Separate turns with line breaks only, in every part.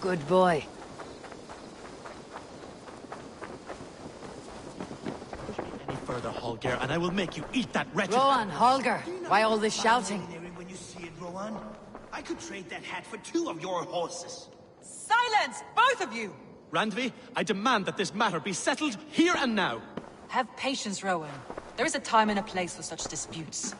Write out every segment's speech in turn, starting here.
Good boy.
Push me any further, Holger, and I will make you eat that wretched...
Rowan, Holger, why all this shouting?
When you see it, Rowan, I could trade that hat for 2 of your horses.
Silence, both of you!
Randvi, I demand that this matter be settled here and now.
Have patience, Rowan. There is a time and a place for such disputes.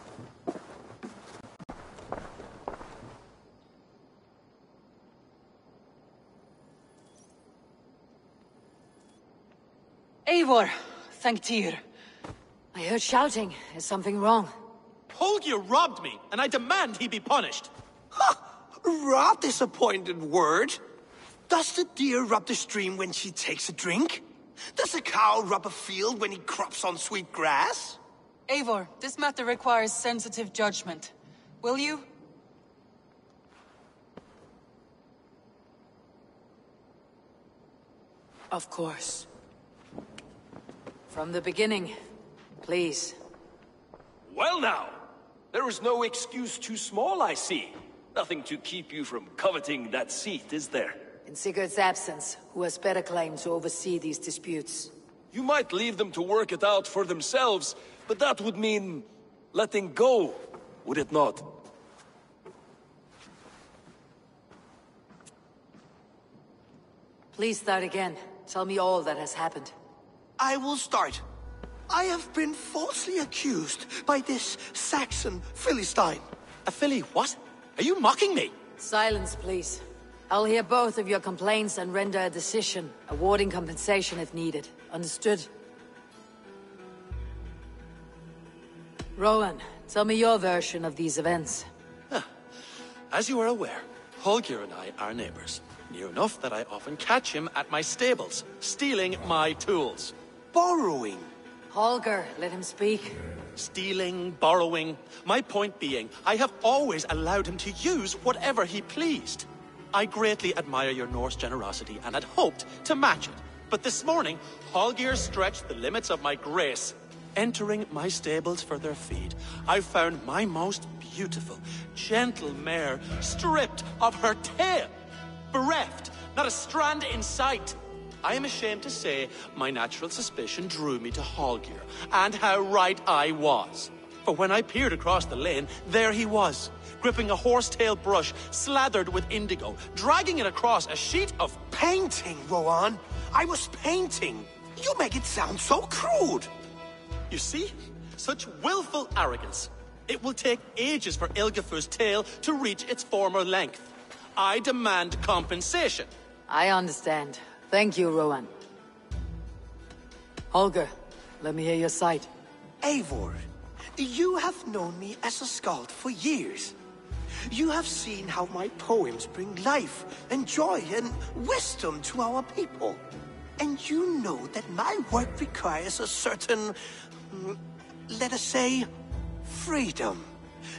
Eivor, thank Tyr.
I heard shouting. Is something wrong?
Holger robbed me, and I demand he be punished.
Ha! Raw disappointed word. Does the deer rub the stream when she takes a drink? Does a cow rub a field when he crops on sweet grass?
Eivor, this matter requires sensitive judgment. Will you?
Of course. From the beginning, please.
Well now, there is no excuse too small, I see. Nothing to keep you from coveting that seat, is there?
In Sigurd's absence, who has better claim to oversee these disputes?
You might leave them to work it out for themselves, but that would mean letting go, would it not?
Please start again. Tell me all that has happened.
I will start. I have been falsely accused by this Saxon Philistine.
A filly what? Are you mocking me?
Silence, please. I'll hear both of your complaints and render a decision, awarding compensation if needed. Understood? Rowan, tell me your version of these events.
As you are aware, Holger and I are neighbors. Near enough that I often catch him at my stables, stealing my tools.
Borrowing.
Holger, let him speak.
Stealing, borrowing. My point being, I have always allowed him to use whatever he pleased. I greatly admire your Norse generosity and had hoped to match it. But this morning, Holger stretched the limits of my grace. Entering my stables for their feed, I found my most beautiful, gentle mare stripped of her tail. Bereft, not a strand in sight. I am ashamed to say my natural suspicion drew me to Holger, and how right I was. For when I peered across the lane, there he was, gripping a horsetail brush slathered with indigo, dragging it across a sheet of...
Painting, Rowan. I was painting. You make it sound so crude.
You see? Such willful arrogance. It will take ages for Ilgafur's tail to reach its former length. I demand compensation.
I understand. Thank you, Rowan. Holger, let me hear your side.
Eivor, you have known me as a skald for years. You have seen how my poems bring life and joy and wisdom to our people. And you know that my work requires a certain, let us say, freedom.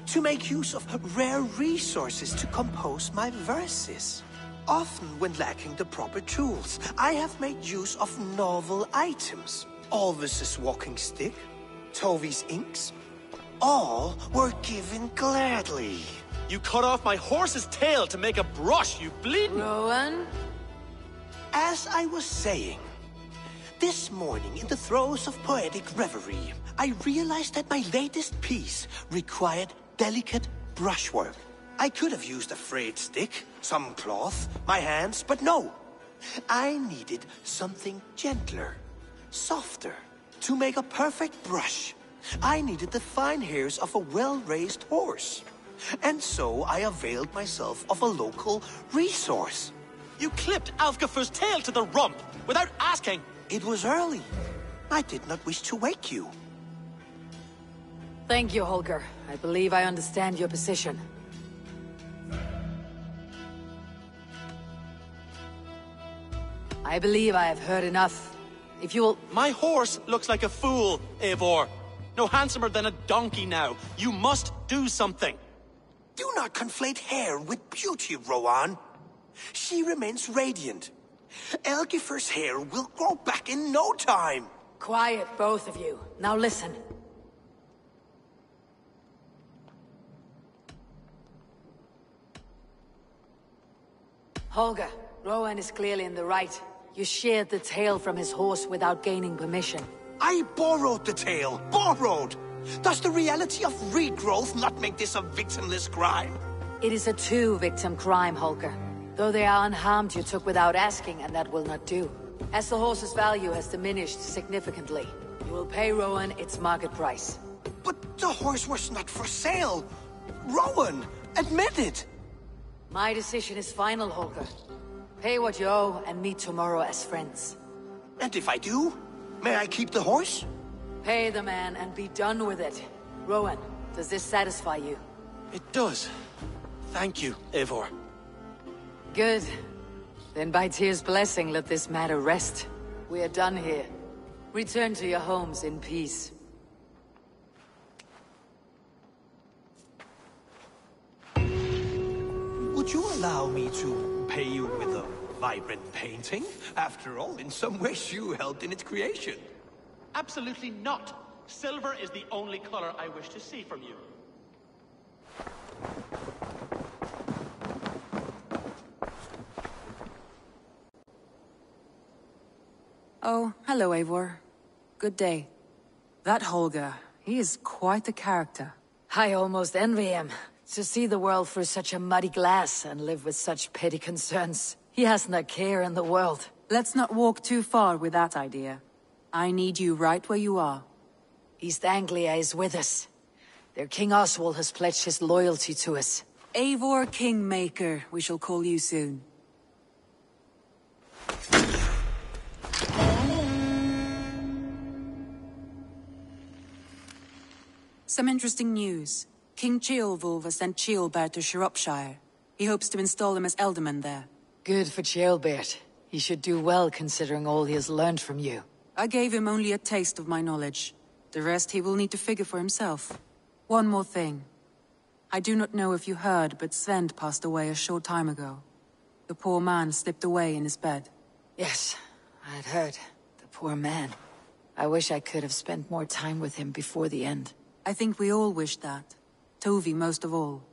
To make use of rare resources to compose my verses. Often when lacking the proper tools, I have made use of novel items. Alvis's walking stick, Tovi's inks, all were given gladly.
You cut off my horse's tail to make a brush, you bleeding...
Rowan?
As I was saying, this morning in the throes of poetic reverie, I realized that my latest piece required delicate brushwork. I could have used a frayed stick, some cloth, my hands, but no. I needed something gentler, softer. To make a perfect brush, I needed the fine hairs of a well-raised horse. And so I availed myself of a local resource.
You clipped Alfgafur's tail to the rump, without asking.
It was early. I did not wish to wake you.
Thank you, Holger. I believe I understand your position. I believe I have heard enough. If you will...
My horse looks like a fool, Eivor. No handsomer than a donkey now. You must do something.
Do not conflate hair with beauty, Rowan. She remains radiant. Elgifur's hair will grow back in no time.
Quiet, both of you. Now listen. Holger, Rowan is clearly in the right. You sheared the tail from his horse without gaining permission.
I borrowed the tail. Borrowed! Does the reality of regrowth not make this a victimless crime?
It is a two-victim crime, Holger. Though they are unharmed, you took without asking, and that will not do. As the horse's value has diminished significantly, you will pay Rowan its market price.
But the horse was not for sale. Rowan, admit it.
My decision is final, Holger. Pay what you owe and meet tomorrow as friends.
And if I do, may I keep the horse?
Pay the man and be done with it. Rowan, does this satisfy you?
It does. Thank you, Eivor.
Good. Then by Tyr's blessing, let this matter rest. We are done here. Return to your homes in peace.
Would you allow me to pay you with a vibrant painting? After all, in some ways you helped in its creation.
Absolutely not. Silver is the only color I wish to see from you.
Oh, hello, Eivor. Good day. That Holger, he is quite the character.
I almost envy him. To see the world through such a muddy glass and live with such petty concerns. He hasn't a care in the world.
Let's not walk too far with that idea. I need you right where you are.
East Anglia is with us. Their King Oswald has pledged his loyalty to us.
Eivor Kingmaker, we shall call you soon. Some interesting news. King Ceolwulf has sent Ceolbert to Shropshire. He hopes to install him as Elderman there.
Good for Ceolbert. He should do well considering all he has learned from you.
I gave him only a taste of my knowledge. The rest he will need to figure for himself. One more thing. I do not know if you heard, but Sven passed away a short time ago. The poor man slipped away in his bed.
Yes, I had heard. The poor man. I wish I could have spent more time with him before the end.
I think we all wish that. Tovi most of all.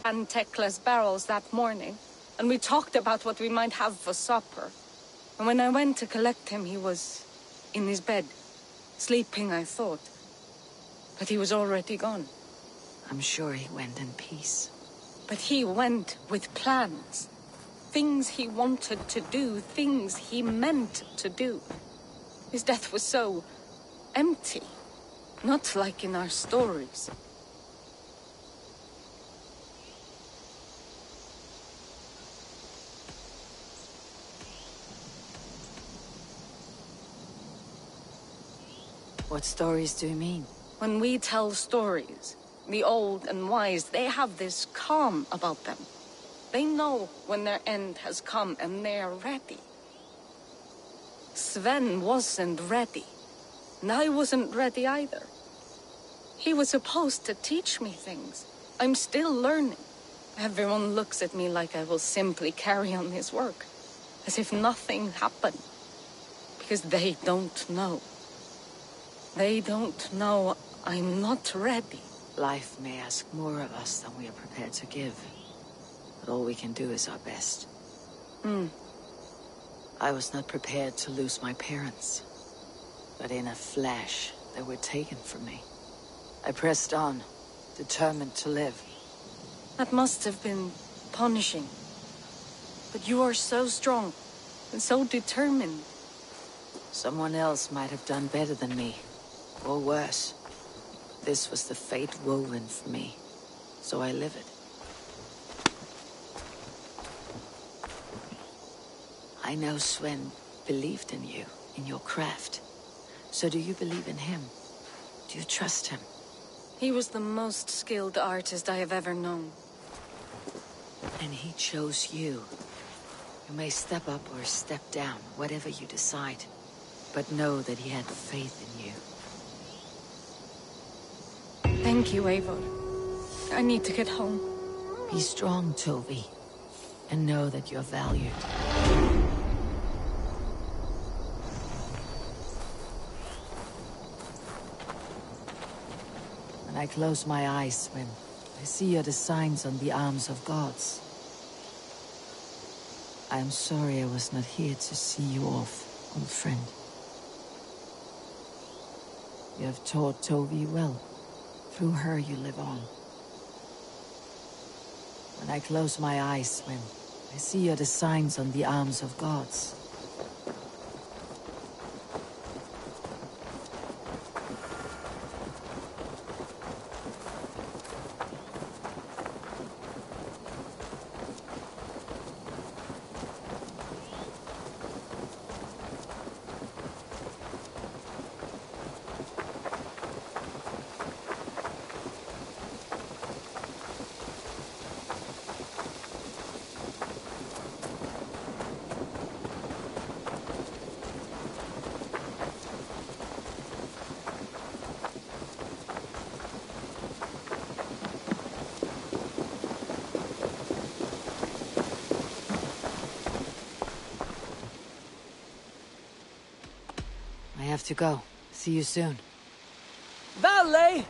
And Tekla's barrels that morning, and we talked about what we might have for supper. And when I went to collect him, he was in his bed, sleeping, I thought. But he was already gone.
I'm sure he went in peace.
But he went with plans. Things he wanted to do, things he meant to do. His death was so empty, not like in our stories.
What stories do you mean?
When we tell stories, the old and wise, they have this calm about them. They know when their end has come and they are ready. Sven wasn't ready, and I wasn't ready either. He was supposed to teach me things. I'm still learning. Everyone looks at me like I will simply carry on his work, as if nothing happened, because they don't know. They don't know I'm not ready.
Life may ask more of us than we are prepared to give. But all we can do is our best. I was not prepared to lose my parents. But in a flash, they were taken from me. I pressed on, determined to live.
That must have been punishing. But you are so strong, and so determined.
Someone else might have done better than me. Or worse. This was the fate woven for me. so I live it. I know Sven believed in you, in your craft. So do you believe in him? Do you trust him?
He was the most skilled artist I have ever known.
And he chose you. You may step up or step down, whatever you decide. But know that he had faith in you.
Thank you, Eivor. I need to get home.
Be strong, Tovi. And know that you're valued. When I close my eyes, Sven, I see the signs on the arms of gods. I am sorry I was not here to see you off, old friend. You have taught Tovi well. Through her you live on. When I close my eyes, Sven, I see the signs on the arms of gods. I have to go. See you soon.
Valet!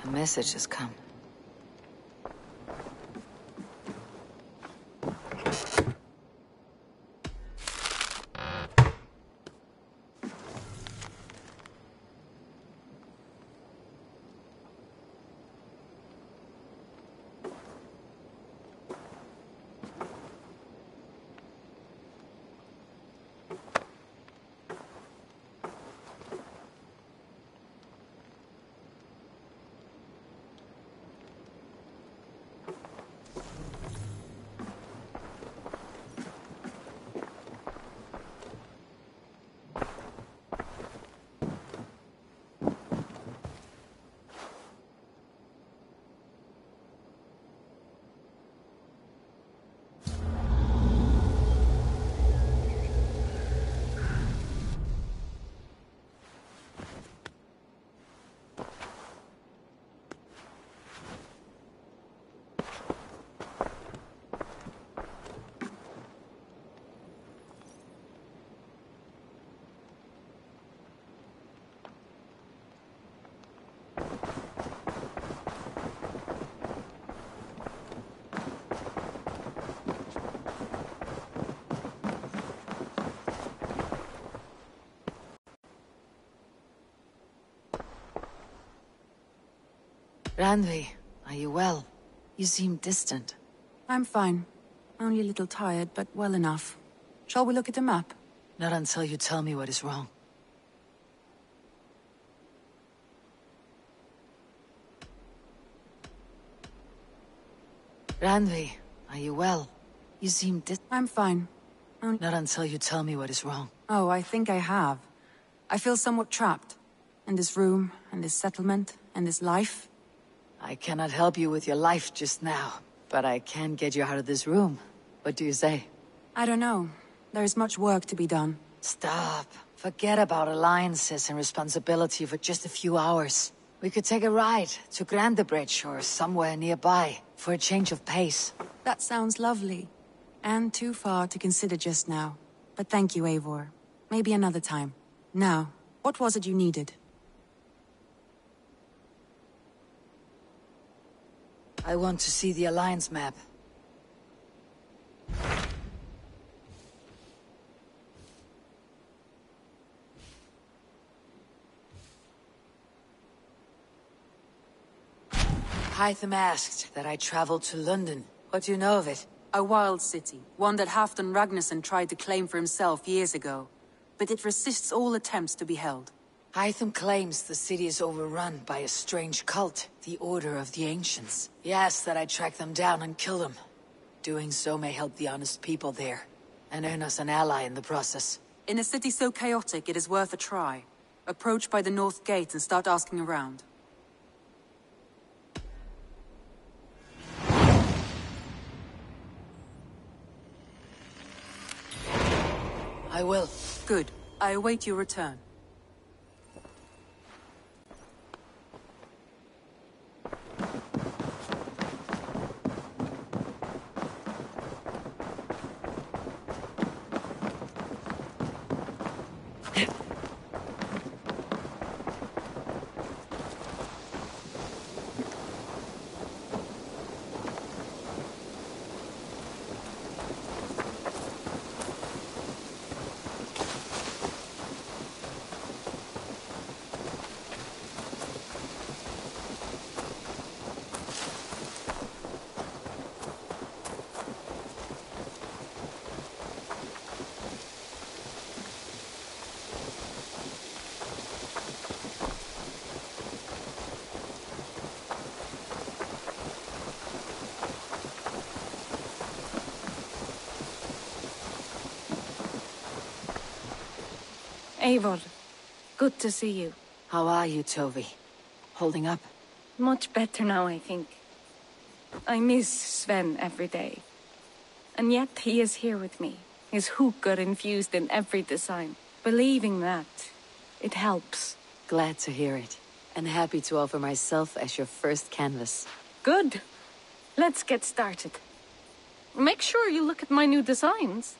A message has come. Randvi, are you well? You seem distant.
I'm fine. Only a little tired, but well enough. Shall we look at the map?
Not until you tell me what is wrong. Randvi, are you well? You seem
I'm fine.
Not until you tell me what is wrong.
Oh, I think I have. I feel somewhat trapped. In this room, and this settlement, and this life.
I cannot help you with your life just now, but I can get you out of this room. What do you say?
I don't know. There is much work to be done.
Stop. Forget about alliances and responsibility for just a few hours. We could take a ride to Grandebridge or somewhere nearby for a change of pace.
That sounds lovely. And too far to consider just now. But thank you, Eivor. Maybe another time. Now, what was it you needed?
I want to see the Alliance map. Hytham asked that I travel to London. What do you know of it?
A wild city, one that Halfdan Ragnarsson tried to claim for himself years ago. But it resists all attempts to be held.
Hytham claims the city is overrun by a strange cult, the Order of the Ancients. He asks that I track them down and kill them. Doing so may help the honest people there, and earn us an ally in the process.
In a city so chaotic, it is worth a try. Approach by the North Gate and start asking around.
I will.
Good. I await your return.
Eivor, good to see you.
How are you, Tovi? Holding up?
Much better now, I think. I miss Sven every day. And yet he is here with me. His hookah infused in every design. Believing that, it helps.
Glad to hear it. And happy to offer myself as your first canvas.
Good. Let's get started. Make sure you look at my new designs.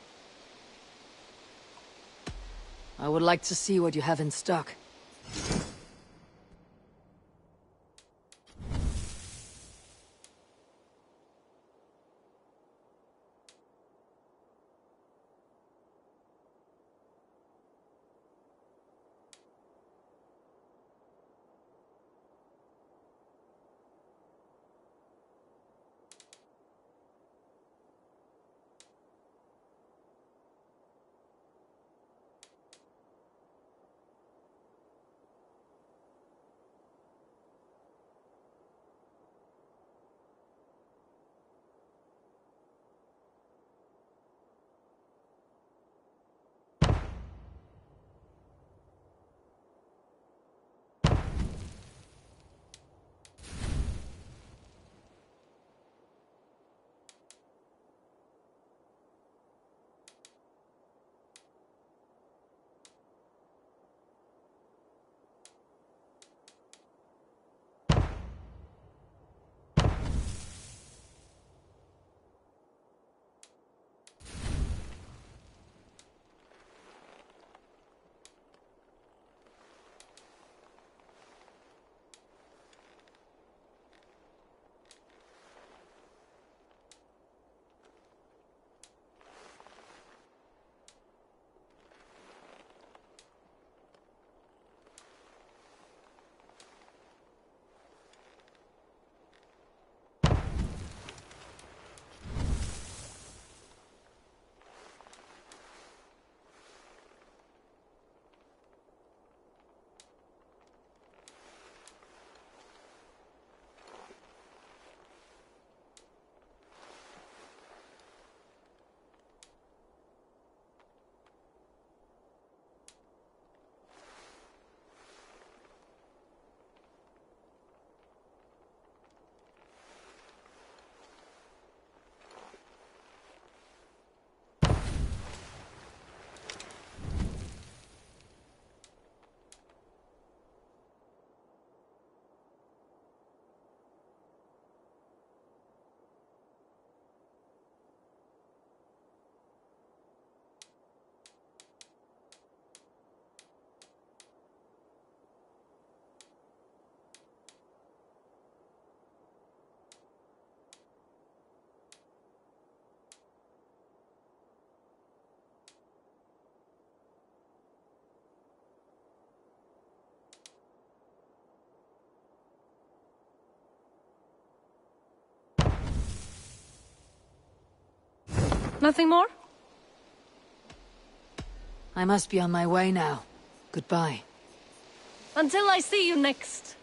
I would like to see what you have in stock.
Nothing more?
I must be on my way now. Goodbye.
Until I see you next.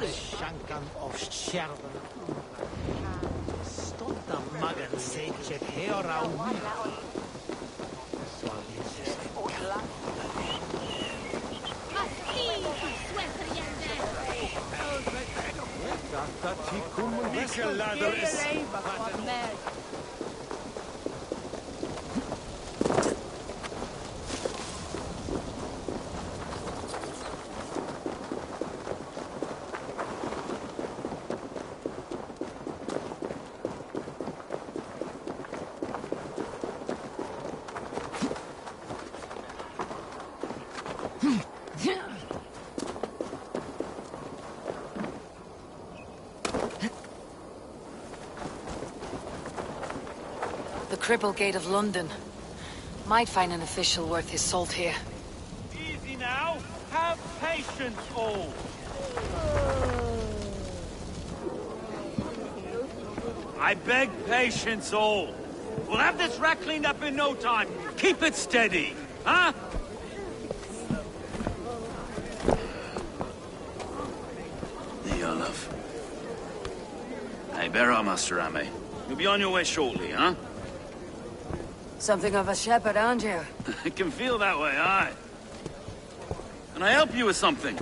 Shankan of Scherven. Stop the muggen say check here around.
The Cripple Gate of London. Might find an official worth his salt here.
Easy now. Have patience, all. I beg patience, all. We'll have this wreck cleaned up in no time. Keep it steady, huh?
There you are, love. Hey, bear up, Master Ame. You'll be on your way shortly, huh?
Something of a shepherd, aren't you?
It can feel that way, aye. Can I help you with something?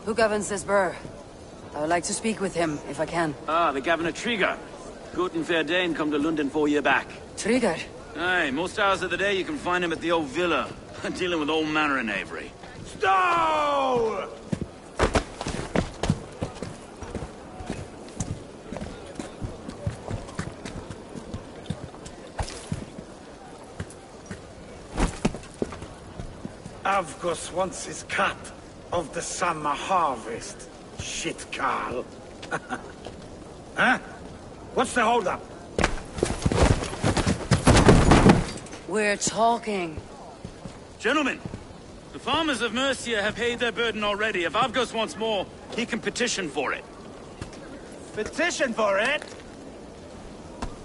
Who governs this burr? I would like to speak with him, if I can.
Ah, the Governor Trigger. Good and fair Dane come to London 4 year back.
Trigger?
Aye, most hours of the day you can find him at the old villa, dealing with all manner in Avery.
Stow! Avgos wants his cut of the summer harvest. Shit, Carl. Huh? What's the holdup?
We're talking.
Gentlemen, the farmers of Mercia have paid their burden already. If Avgos wants more, he can petition for it.
Petition for it?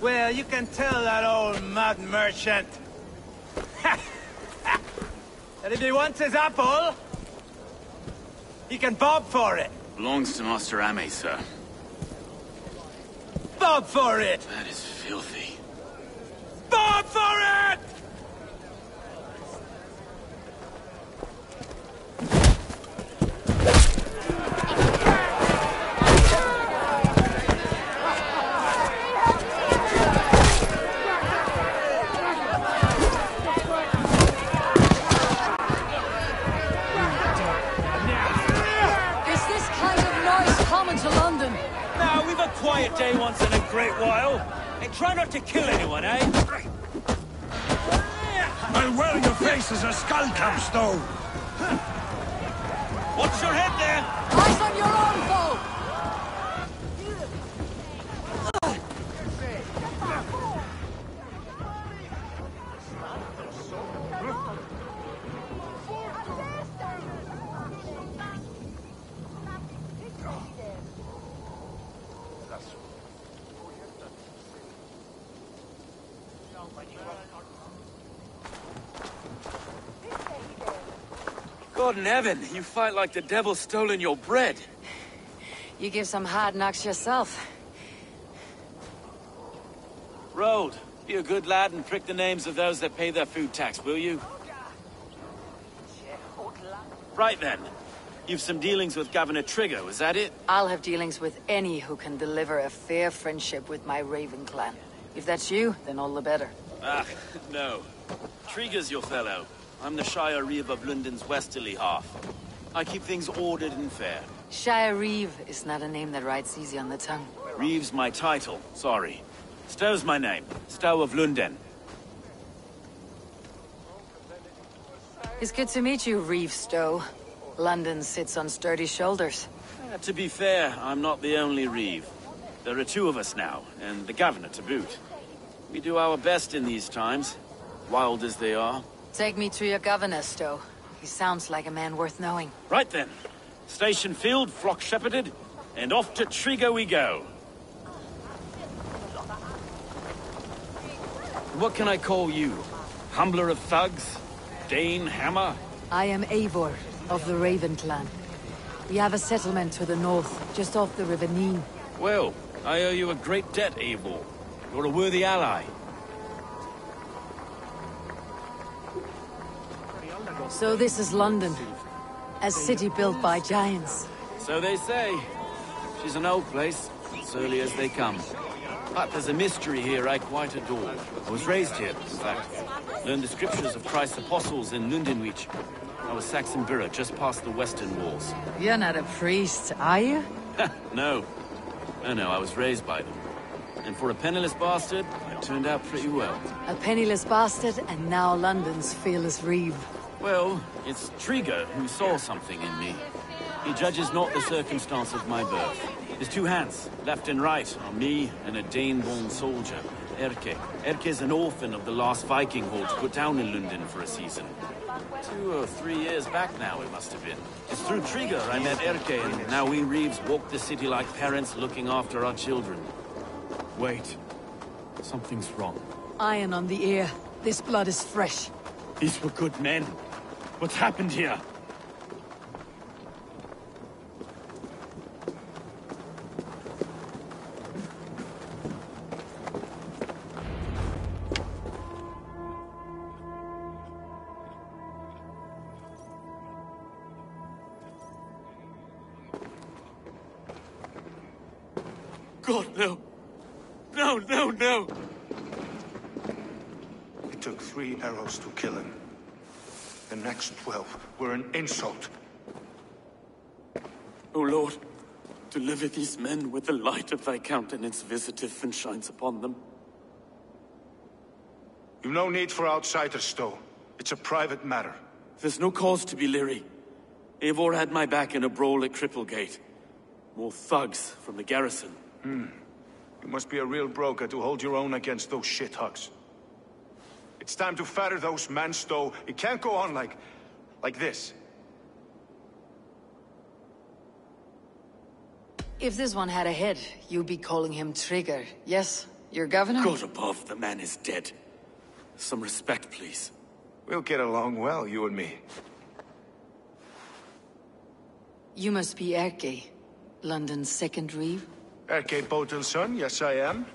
Well, you can tell that old mud merchant. And if he wants his apple, he can bob for it.
Belongs to Master Ame, sir.
Bob for it!
That is filthy.
Bob for it! Quiet day once in a great while. And try not to kill anyone, eh? I'll wear your face as a skull cap, Stowe!
Watch your head there!
Eyes on your own foe!
God in heaven, you fight like the devil stolen your bread.
You give some hard knocks yourself.
Road, be a good lad and prick the names of those that pay their food tax, will you? Right then. You've some dealings with Governor Trigger, was that it?
I'll have dealings with any who can deliver a fair friendship with my Raven clan. If that's you, then all the better.
Ah, no. Trigger's your fellow. I'm the Shire Reeve of London's westerly half. I keep things ordered and fair.
Shire Reeve is not a name that rides easy on the tongue.
Reeve's my title, sorry. Stow's my name. Stow of London.
It's good to meet you, Reeve Stowe. London sits on sturdy shoulders.
To be fair, I'm not the only Reeve. There are two of us now, and the governor to boot. We do our best in these times, wild as they are.
Take me to your governor, Stowe. He sounds like a man worth knowing.
Right then. Station filled, flock shepherded, and off to Trigger we go. What can I call you? Humbler of thugs? Dane Hammer?
I am Eivor, of the Raven clan. We have a settlement to the north, just off the River Neen.
Well, I owe you a great debt, Eivor. You're a worthy ally.
So this is London. A city built by giants.
So they say. She's an old place, as early as they come. But there's a mystery here I quite adore. I was raised here, in fact. Learned the scriptures of Christ's apostles in Lundenwich. I was Saxon Borough, just past the western walls.
You're not a priest, are you?
No. No, I was raised by them. And for a penniless bastard, I turned out pretty well.
A penniless bastard, and now London's fearless Reeve.
Well, it's Trigger who saw something in me. He judges not the circumstance of my birth. His two hands, left and right, are me and a Dane-born soldier, Erke. Erke's an orphan of the last Viking horde put down in London for a season. 2 or 3 years back now, it must have been. It's through Trigger I met Erke, and now we Reeves walk the city like parents looking after our children. Wait. Something's wrong.
Iron on the ear. This blood is fresh.
These were good men. What's happened here? God, no. No, no, no!
It took 3 arrows to kill him. The next 12 were an insult.
O Lord, deliver these men with the light of thy countenance visiteth and shines upon them.
You've no need for outsiders, Stowe. It's a private matter.
There's no cause to be leery. Eivor had my back in a brawl at Cripplegate. More thugs from the garrison.
You must be a real broker to hold your own against those shithugs. It's time to fetter those men, Stowe. It can't go on like this.
If this one had a head, you'd be calling him Trigger. Yes, your governor?
God above, the man is dead. Some respect, please.
We'll get along well, you and me.
You must be Erke, London's second Reeve.
Erke Botel's son, yes I am.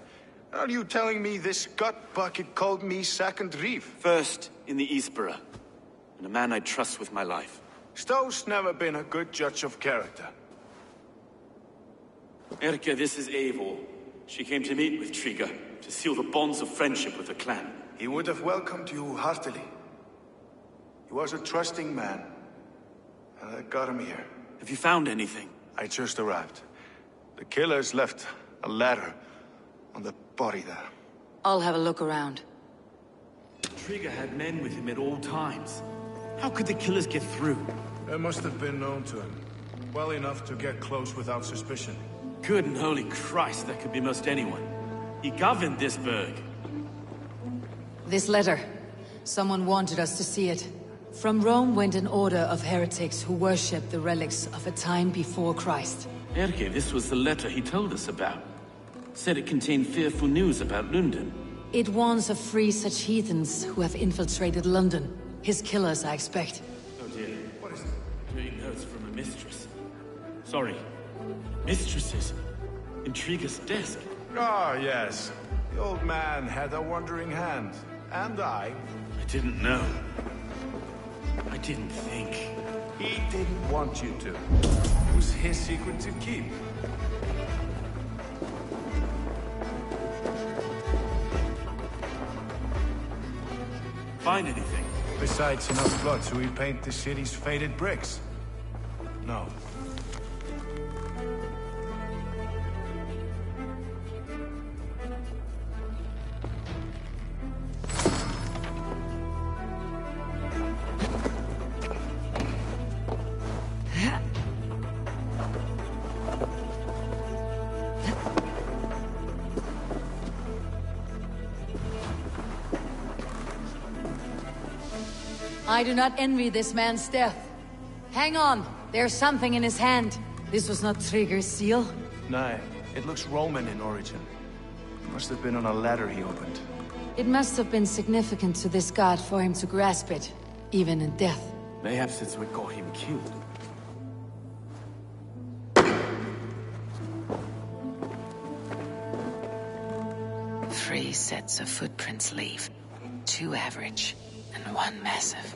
Are you telling me this gut bucket called me second Reeve?
First in the Eastborough, and a man I trust with my life.
Stowe's never been a good judge of character.
Erke, this is Eivor. She came to meet with Trigger, to seal the bonds of friendship with the clan.
He would have welcomed you heartily. He was a trusting man, and I got him here.
Have you found anything?
I just arrived. The killers left a letter on the body there.
I'll have a look around.
Trigger had men with him at all times. How could the killers get through?
They must have been known to him. Well enough to get close without suspicion.
Good and holy Christ, that could be most anyone. He governed this burg.
This letter. Someone wanted us to see it. From Rome went an order of heretics who worshipped the relics of a time before Christ.
Erke, this was the letter he told us about. Said it contained fearful news about London.
It warns of 3 such heathens who have infiltrated London. His killers, I expect.
Oh dear. What is it? Reading notes from a mistress. Sorry. Mistresses. Intrigue's desk.
Ah, yes. The old man had a wandering hand. And I
didn't know. I didn't think.
He didn't want you to. It was his secret to keep.
Find anything?
Besides enough blood to repaint the city's faded bricks? No.
I do not envy this man's death. Hang on, there's something in his hand. This was not Trigger's seal.
No, it looks Roman in origin. It must have been on a ladder he opened.
It must have been significant to this god for him to grasp it, even in death.
Perhaps it's what got him killed.
Three sets of footprints leave. 2 average, and 1 massive.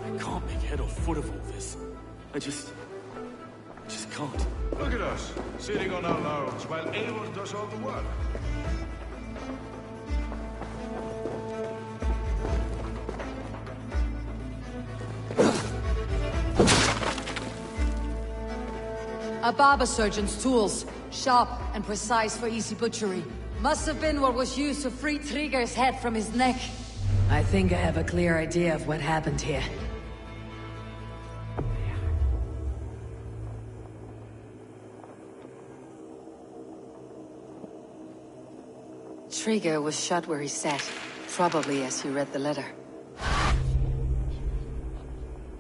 I can't make head or foot of all this. I just can't.
Look at us, sitting on our laurels while Eivor does all the work.
A barber surgeon's tools. Sharp and precise for easy butchery. Must have been what was used to free Trigger's head from his neck. I think I have a clear idea of what happened here. Trigger was shot where he sat, probably as he read the letter.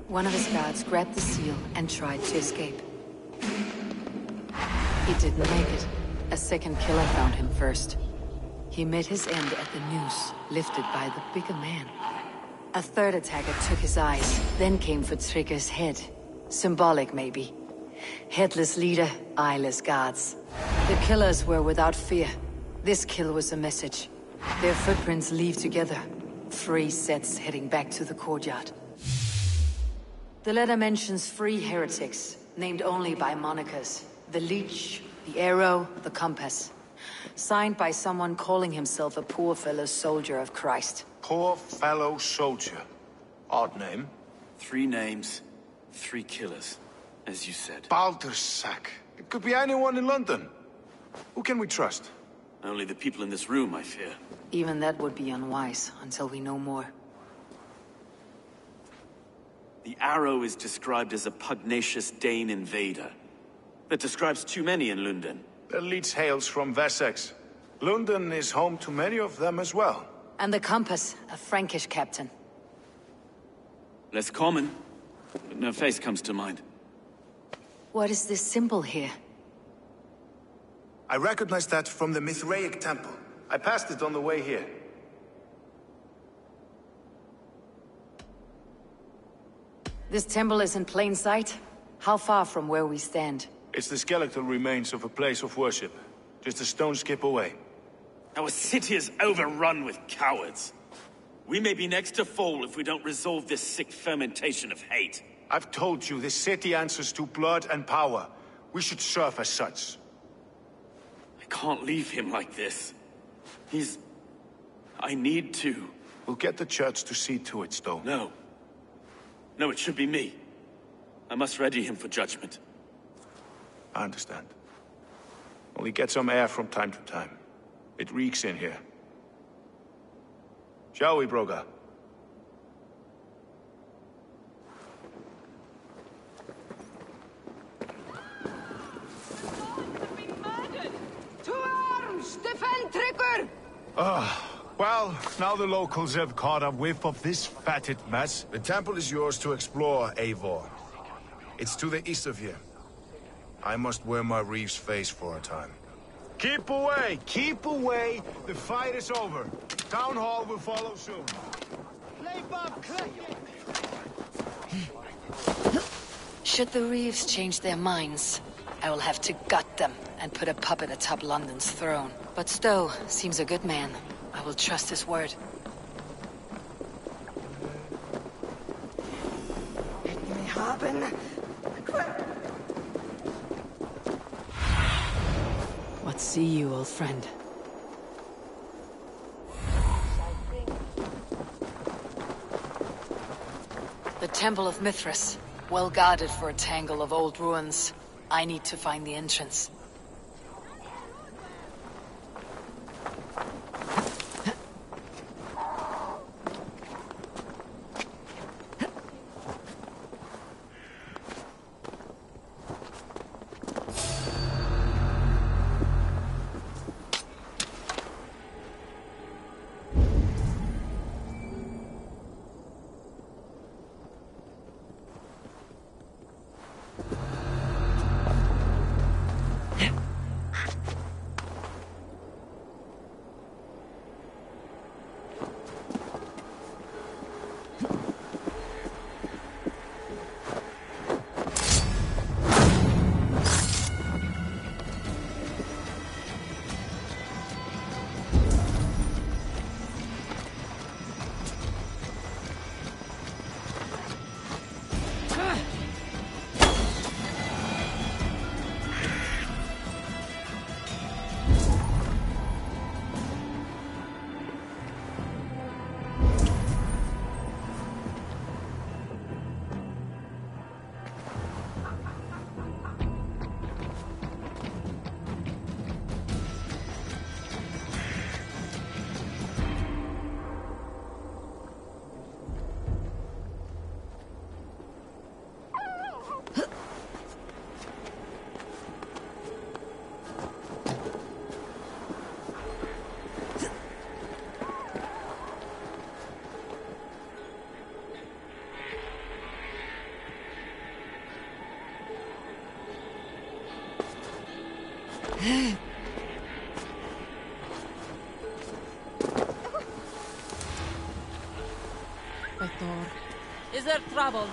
One of his guards grabbed the seal and tried to escape. He didn't make it. A second killer found him first. He met his end at the noose, lifted by the bigger man. A third attacker took his eyes, then came for Trigger's head. Symbolic, maybe. Headless leader, eyeless guards. The killers were without fear. This kill was a message. Their footprints leave together. 3 sets heading back to the courtyard. The letter mentions 3 heretics, named only by monikers. The Leech, the Arrow, the Compass. Signed by someone calling himself a poor fellow soldier of Christ.
Poor fellow soldier. Odd name.
3 names, 3 killers, as you said.
Baldersack. It could be anyone in London. Who can we trust?
Only the people in this room, I fear.
Even that would be unwise, until we know more.
The Arrow is described as a pugnacious Dane invader. That describes too many in London.
The Leech hails from Wessex. London is home to many of them as well.
And the Compass, a Frankish captain.
Less common, but no face comes to mind.
What is this symbol here?
I recognize that from the Mithraic temple. I passed it on the way here.
This temple is in plain sight? How far from where we stand?
It's the skeletal remains of a place of worship. Just a stone's skip away.
Our city is overrun with cowards. We may be next to fall if we don't resolve this sick fermentation of hate.
I've told you, this city answers to blood and power. We should serve as such.
I can't leave him like this. I need to.
We'll get the church to see to it, Stowe.
No. No, it should be me. I must ready him for judgment.
I understand. Only get some air from time to time. It reeks in here. Shall we, Broga?
To arms! Defend Trigger!
Well, now the locals have caught a whiff of this fatted mess.
The temple is yours to explore, Eivor. It's to the east of here. I must wear my reeve's face for a time.
Keep away! Keep away! The fight is over. Town hall will follow soon.
Should the Reeves change their minds, I will have to gut them and put a puppet atop London's throne. But Stowe seems a good man. I will trust his word. What see you, old friend? The Temple of Mithras, well guarded for a tangle of old ruins. I need to find the entrance.
Is there trouble?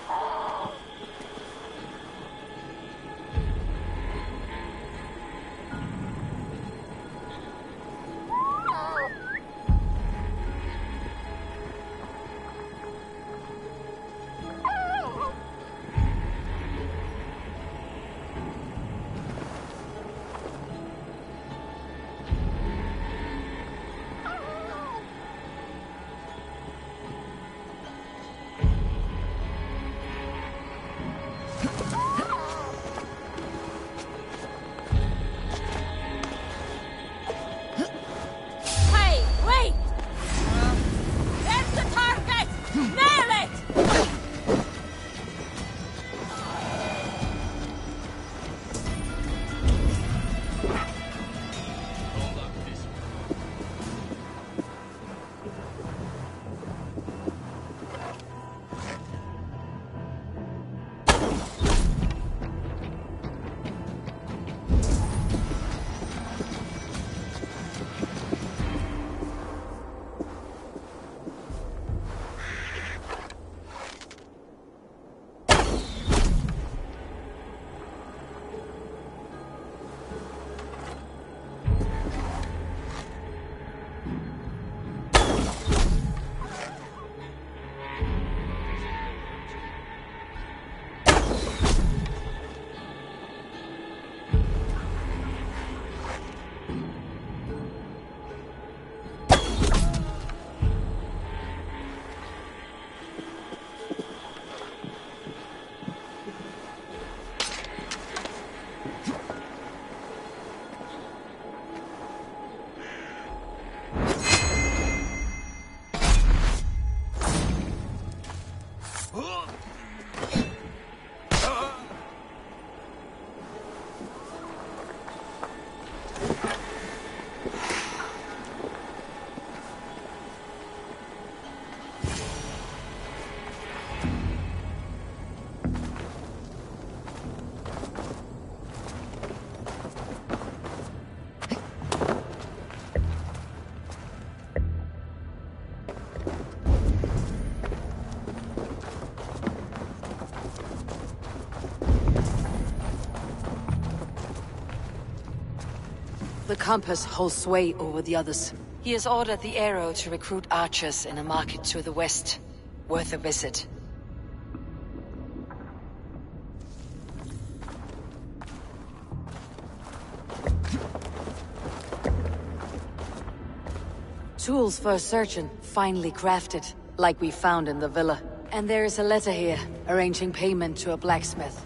The compass holds sway over the others. He has ordered the arrow to recruit archers in a market to the west. Worth a visit. Tools for a surgeon, finely crafted, like we found in the villa. And there is a letter here, arranging payment to a blacksmith.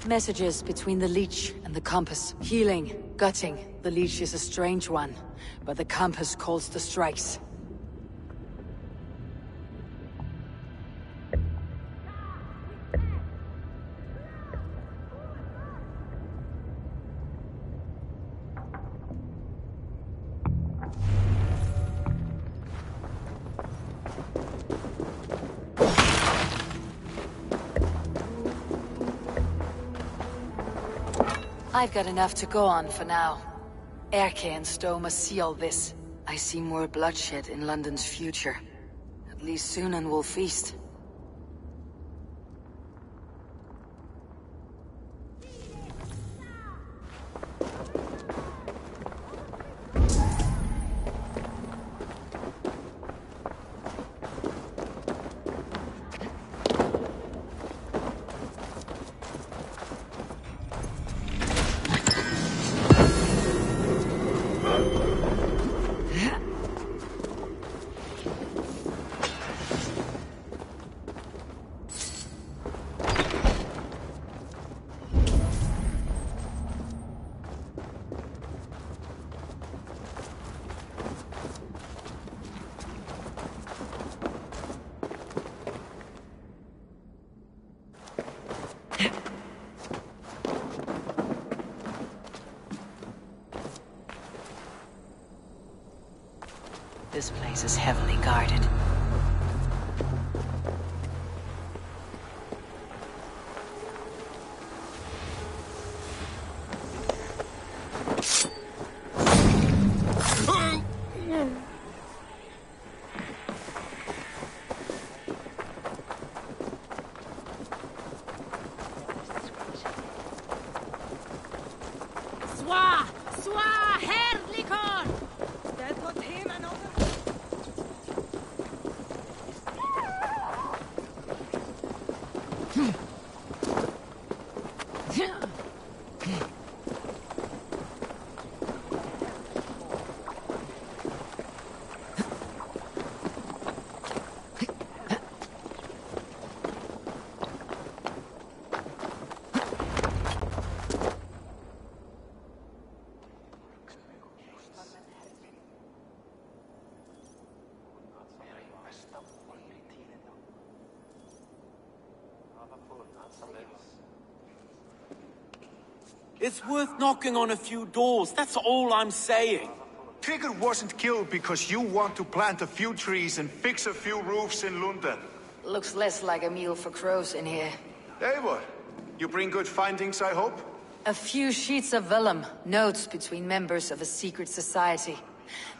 Messages between the leech and the compass. Healing, gutting. The leech is a strange one, but the compass calls the strikes. I've got enough to go on for now. Erke and Stowe must see all this. I see more bloodshed in London's future. At least Sunan will feast. This place is heavily guarded.
It's worth knocking on a few doors, that's all I'm saying.
Trigger wasn't killed because you want to plant a few trees and fix a few roofs in London.
Looks less like a meal for crows in here.
Eivor, you bring good findings, I hope?
A few sheets of vellum, notes between members of a secret society.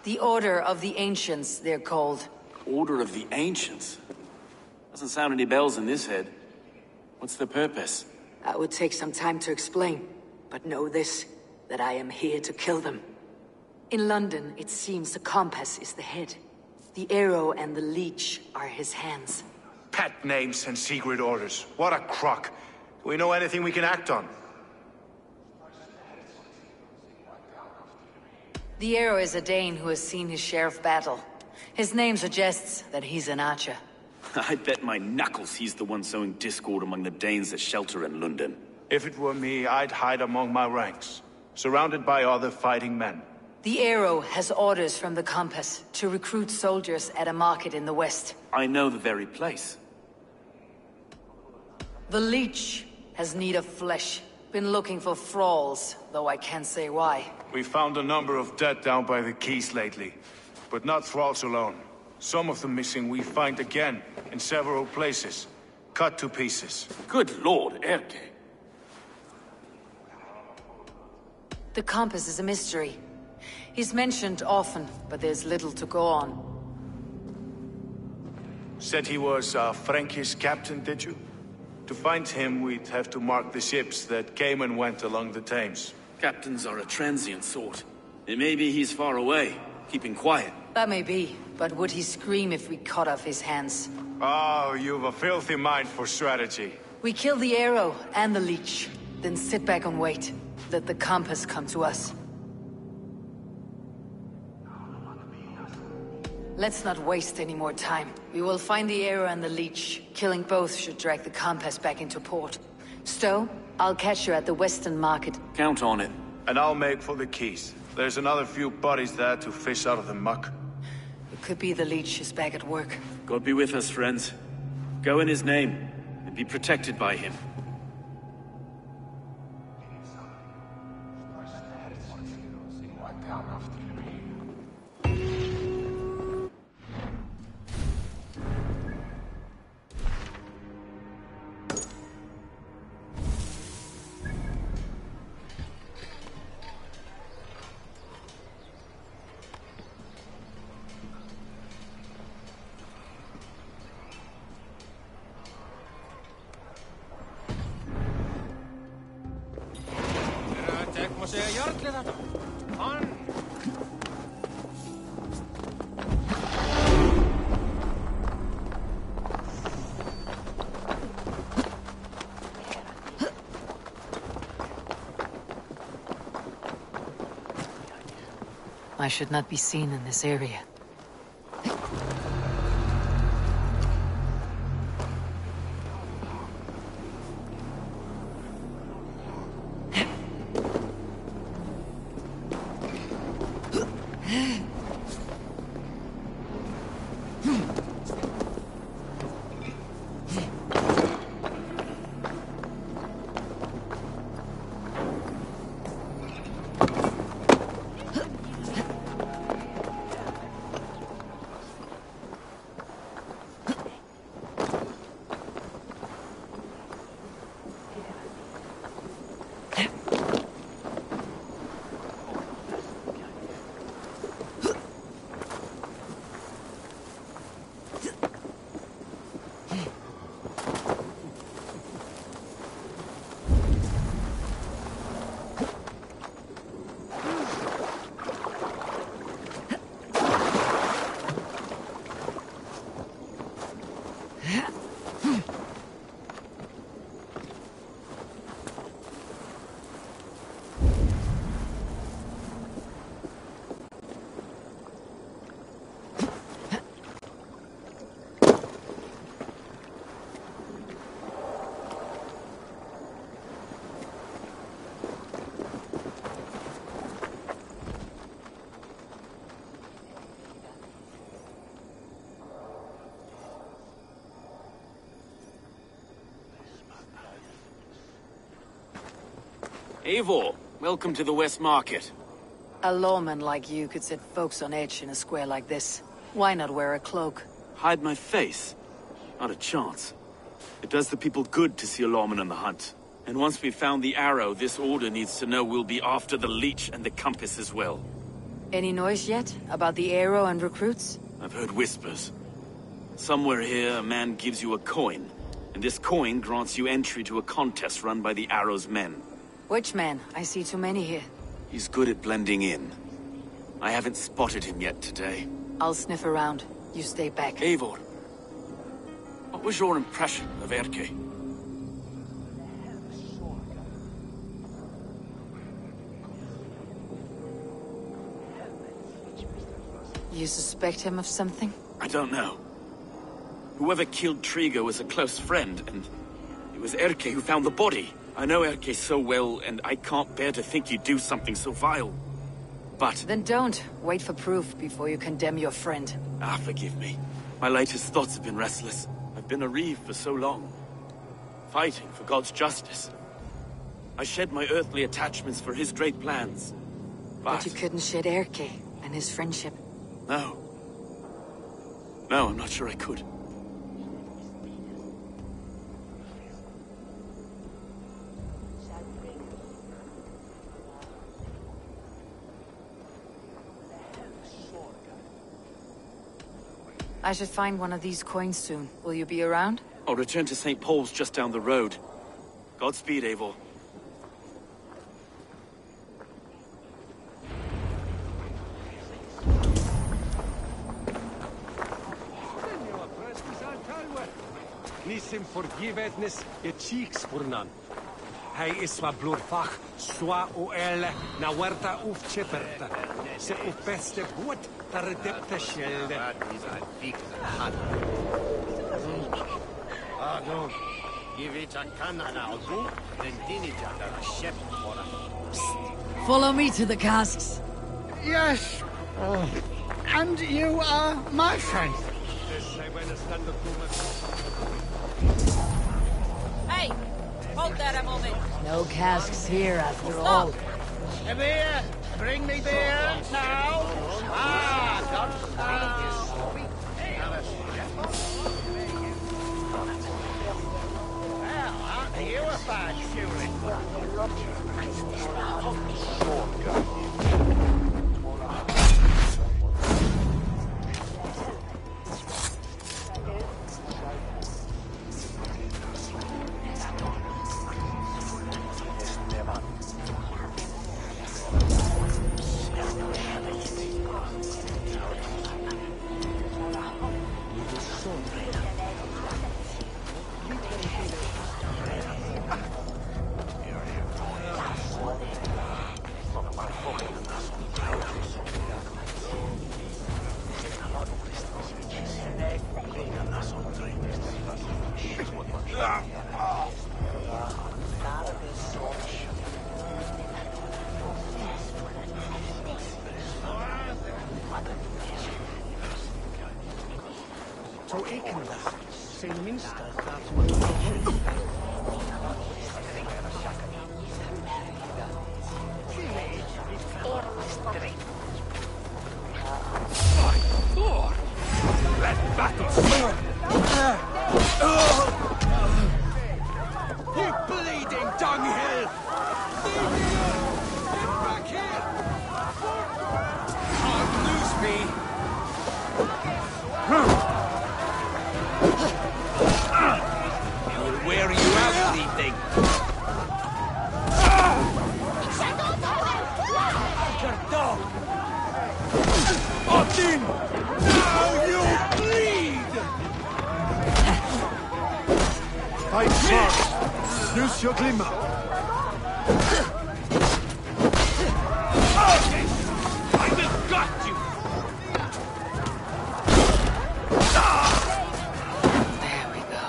The Order of the Ancients, they're called.
Order of the Ancients? Doesn't sound any bells in this head. What's the purpose?
That would take some time to explain. But know this, that I am here to kill them. In London, it seems the compass is the head. The arrow and the leech are his hands.
Pet names and secret orders. What a crock. Do we know anything we can act on?
The arrow is a Dane who has seen his share of battle. His name suggests that he's an archer.
I bet my knuckles he's the one sowing discord among the Danes that shelter in London.
If it were me, I'd hide among my ranks. surrounded by other fighting men.
The Arrow has orders from the Compass to recruit soldiers at a market in the west.
I know the very place.
The Leech has need of flesh. Been looking for thralls, though I can't say why.
We found a number of dead down by the quays lately, but not thralls alone. Some of the missing we find again in several places, cut to pieces.
Good lord, Erke.
The Compass is a mystery. He's mentioned often, but there's little to go on.
Said he was a Frankish captain, did you? To find him, we'd have to mark the ships that came and went along the Thames.
Captains are a transient sort. It may be he's far away, keeping quiet.
That may be, but would he scream if we cut off his hands?
Oh, you've a filthy mind for strategy.
We kill the Arrow and the Leech, then sit back and wait. Let the Compass come to us. Let's not waste any more time. We will find the Arrow and the Leech. Killing both should drag the Compass back into port. Stowe, I'll catch you at the Western Market.
Count on it.
And I'll make for the quays. There's another few bodies there to fish out of the muck.
It could be the Leech is back at work.
God be with us, friends. Go in his name, and be protected by him.
I should not be seen in this area.
Eivor, welcome to the West Market.
A lawman like you could set folks on edge in a square like this. Why not wear a cloak?
Hide my face? Not a chance. It does the people good to see a lawman on the hunt. And once we've found the Arrow, this order needs to know we'll be after the Leech and the Compass as well.
Any noise yet about the Arrow and recruits?
I've heard whispers. Somewhere here, a man gives you a coin, and this coin grants you entry to a contest run by the Arrow's men.
Which man? I see too many here.
He's good at blending in. I haven't spotted him yet today.
I'll sniff around. You stay back.
Eivor, what was your impression of Erke?
You suspect him of something?
I don't know. Whoever killed Trigo was a close friend, and it was Erke who found the body. I know Erke so well, and I can't bear to think you'd do something so vile. But...
Then don't. Wait for proof before you condemn your friend.
Forgive me. My latest thoughts have been restless. I've been a reeve for so long, fighting for God's justice. I shed my earthly attachments for his great plans.
But you couldn't shed Erke and his friendship.
No. No, I'm not sure I could.
I should find one of these coins soon. Will you be around?
I'll return to St. Paul's just down the road. Godspeed, Eivor.
Nisim forgiveness je cheeks purnan. Hij is wat bloedvach, swa o elle, na huerta uf cheperta. Se uf beste boot, ta redepte schelde.
No. Je weet aan Canada al goed, den dinita daar schep voor.
Follow me to the casks.
Yes. And you are my friend.
Hey! Hold there a moment.
No casks here after all.
A beer! Bring me beer now! Well, aren't you a bad shooting?
Zo ik dat. Zijn minste dat
Let battle start! You bleeding dunghill! Get back here! Can't lose me! I'll wear you out this evening! Dog! Odin! Now you bleed!
Fight smart. Use your glimmer.
I will got you!
There we go.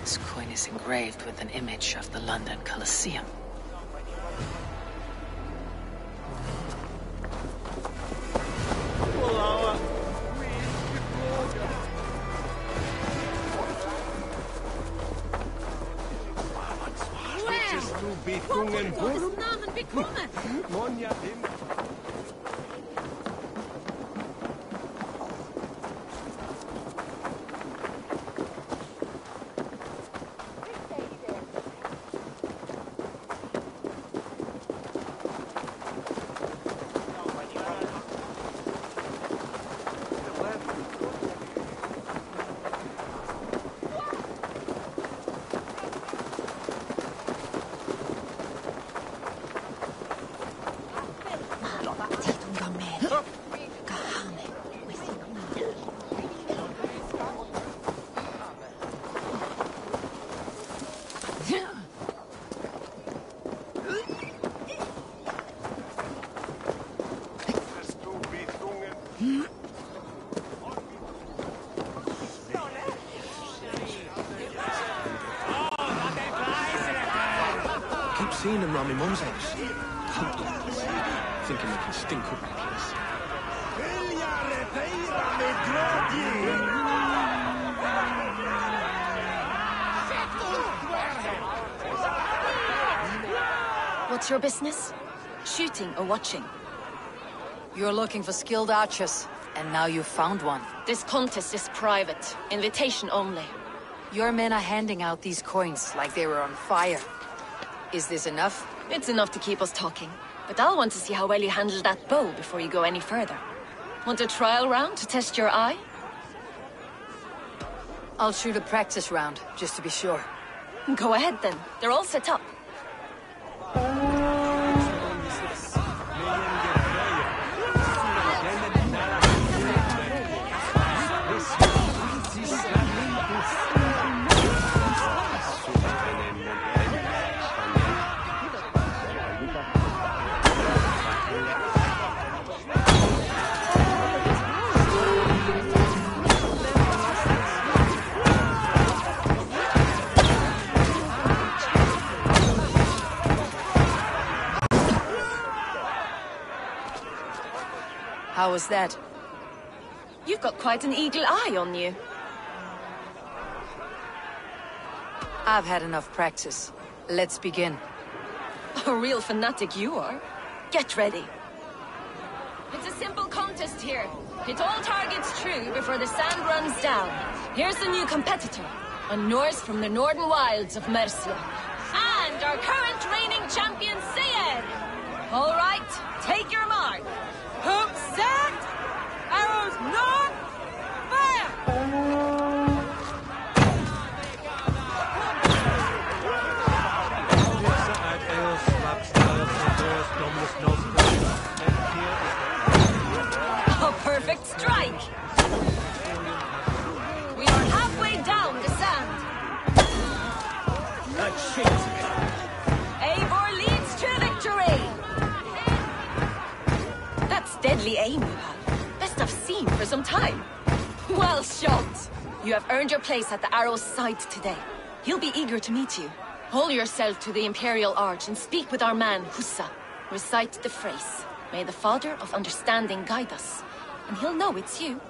This coin is engraved with an image of the London Colosseum.
Betungen
Warum Namen bekommen?
Monja Dim.
keep seeing them round my mum's house. Thinking they can stink up the place.
What's your business? Shooting or watching?
You're looking for skilled archers, and now you've found one.
This contest is private. Invitation only.
Your men are handing out these coins like they were on fire. Is this enough?
It's enough to keep us talking. But I'll want to see how well you handle that bow before you go any further. Want a trial round to test your eye?
I'll shoot a practice round, just to be sure.
Go ahead then. They're all set up.
How was that?
You've got quite an eagle eye on you.
I've had enough practice. Let's begin.
A real fanatic you are. Get ready. It's a simple contest here. Hit all targets true before the sand runs down. Here's the new competitor. A Norse from the northern wilds of Mercia.
And our current reigning champion, Seir!
All right, take your mark.
Hoops set! Arrows north! Fire!
A perfect strike! We are halfway down the sand. Eivor leads to victory! That's deadly aim you have. Best I've seen for some time. Well shot! You have earned your place at the arrow's side today. He'll be eager to meet you. Hold yourself to the Imperial Arch and speak with our man, Hussa. Recite the phrase. May the Father of Understanding guide us. And he'll know it's you.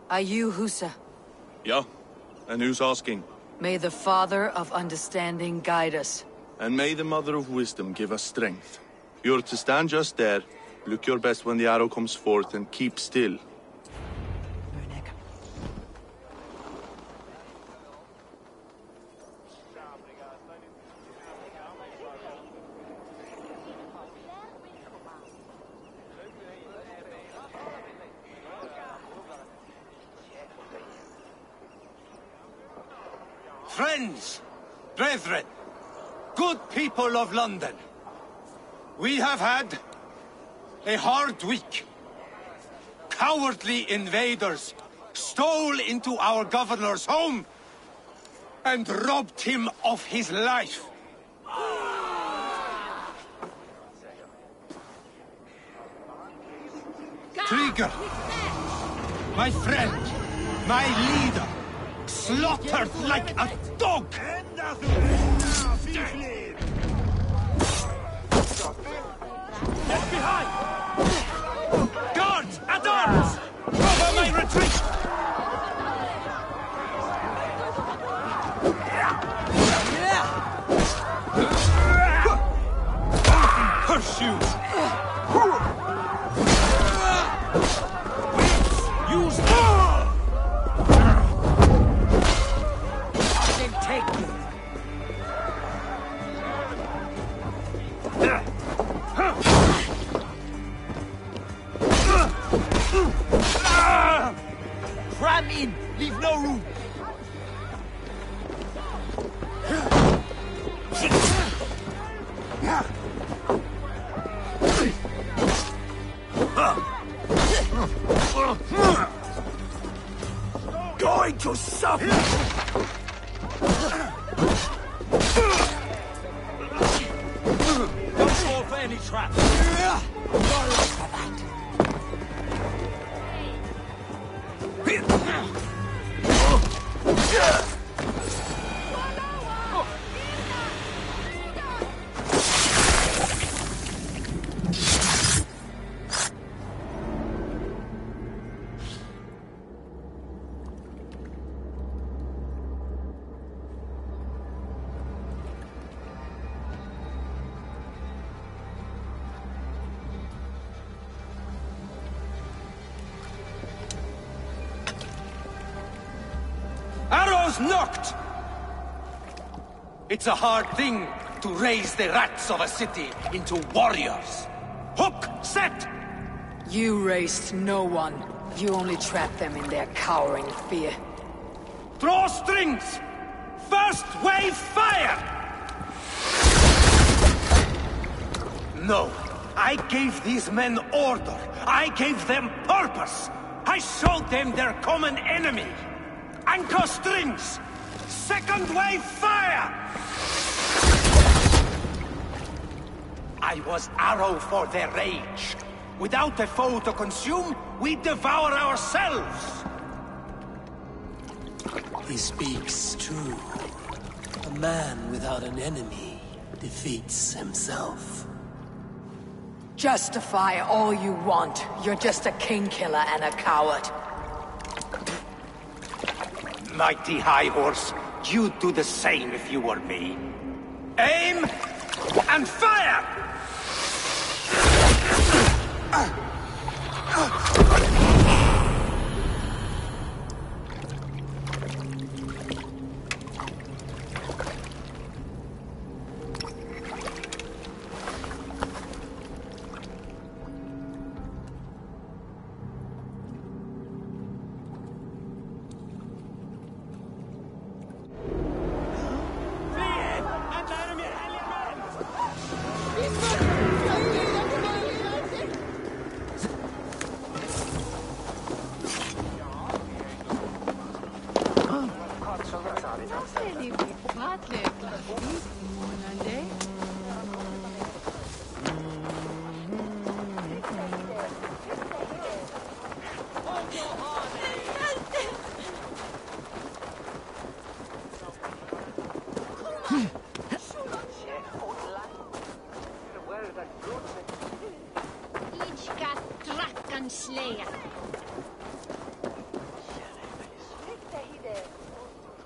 Are you Hussa?
Yeah, and who's asking?
May the Father of Understanding guide us.
And may the Mother of Wisdom give us strength. You're to stand just there, look your best when the arrow comes forth, and keep still.
Friends, brethren, good people of London, we have had a hard week. Cowardly invaders stole into our governor's home and robbed him of his life. Trigger, my friend, my leader, slaughtered like a dog! Left behind! Guards, at arms! Cover my retreat! Horseshoes!
Cram in! Leave no room!
Going to suffer!
Don't fall for any traps!
Arrows knocked! It's a hard thing to raise the rats of a city into warriors. Hook, set!
You raised no one. You only trapped them in their cowering fear.
Draw strings! First wave fire! No, I gave these men order. I gave them purpose. I showed them their common enemy. Anchor strings! Second wave fire! I was arrow for their rage. Without a foe to consume, we devour ourselves!
He speaks true. A man without an enemy defeats himself.
Justify all you want. You're just a king-killer and a coward.
Mighty High Horse, you'd do the same if you were me. Aim and fire!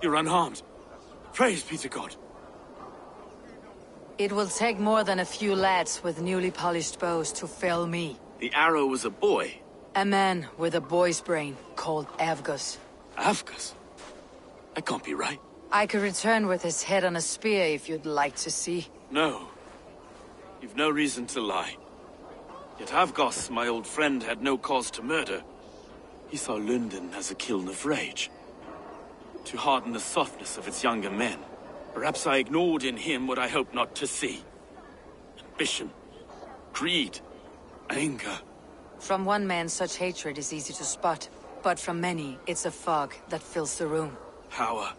You're unharmed. Praise be to God.
It will take more than a few lads with newly polished bows to fell me.
The arrow was a boy.
A man with a boy's brain called Avgus.
Avgus? That can't be right.
I could return with his head on a spear if you'd like to see.
No. You've no reason to lie. Yet Avgos, my old friend, had no cause to murder. He saw London as a kiln of rage. To harden the softness of its younger men. Perhaps I ignored in him what I hoped not to see. Ambition, greed, anger.
From one man, such hatred is easy to spot. But from many, it's a fog that fills the room.
Power.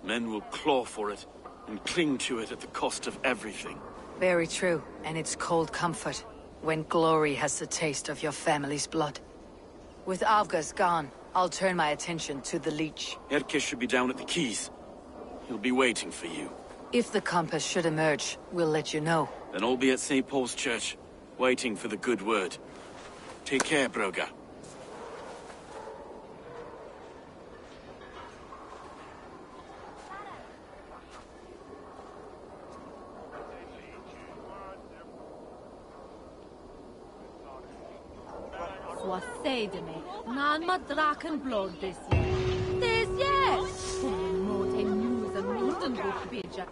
Men will claw for it, and cling to it at the cost of everything.
Very true, and it's cold comfort, when glory has the taste of your family's blood. With Avgas gone, I'll turn my attention to the Leech.
Erke should be down at the quays. He'll be waiting for you.
If the compass should emerge, we'll let you know.
Then I'll be at St. Paul's Church, waiting for the good word. Take care, Broga.
What say to me? None but draken blood this year. This year! More news and Newton would be just.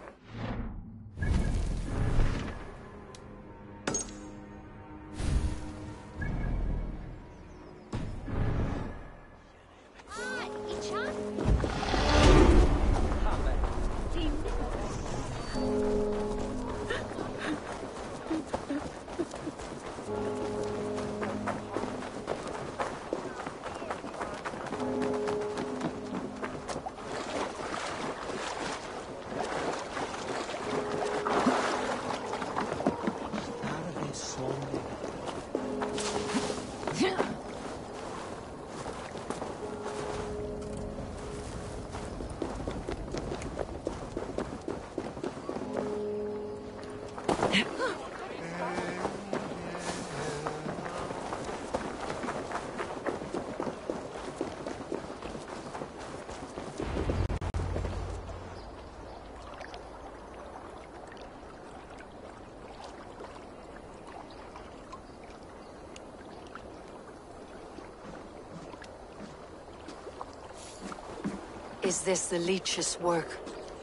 Is this the leech's work?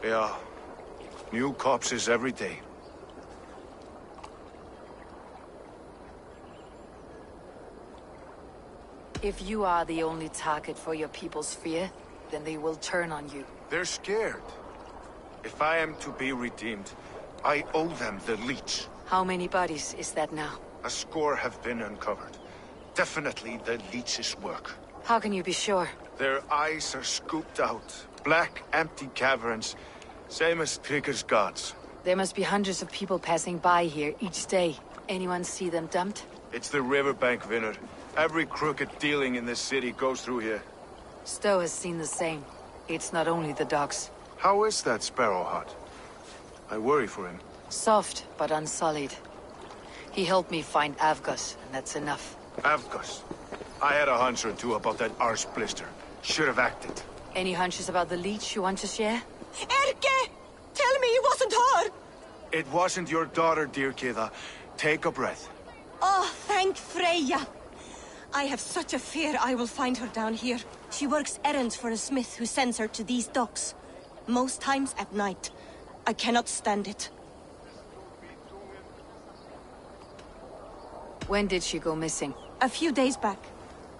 Yeah. New corpses every day.
If you are the only target for your people's fear, then they will turn on you.
They're scared. If I am to be redeemed, I owe them the leech.
How many bodies is that now?
A score have been uncovered. Definitely the leech's work.
How can you be sure?
Their eyes are scooped out. Black, empty caverns. Same as Trigger's gods.
There must be hundreds of people passing by here each day. Anyone see them dumped?
It's the riverbank, Vinner. Every crooked dealing in this city goes through here.
Stowe has seen the same. It's not only the dogs.
How is that Sparrow hut? I worry for him.
Soft, but unsullied. He helped me find Avgos, and that's enough.
Avgos? I had a hunch or two about that arse blister. Should have acted.
Any hunches about the leech you want to share?
Erke! Tell me it wasn't her!
It wasn't your daughter, dear Kida. Take a breath.
Oh, thank Freya. I have such a fear I will find her down here. She works errands for a smith who sends her to these docks. Most times at night. I cannot stand it.
When did she go missing?
A few days back.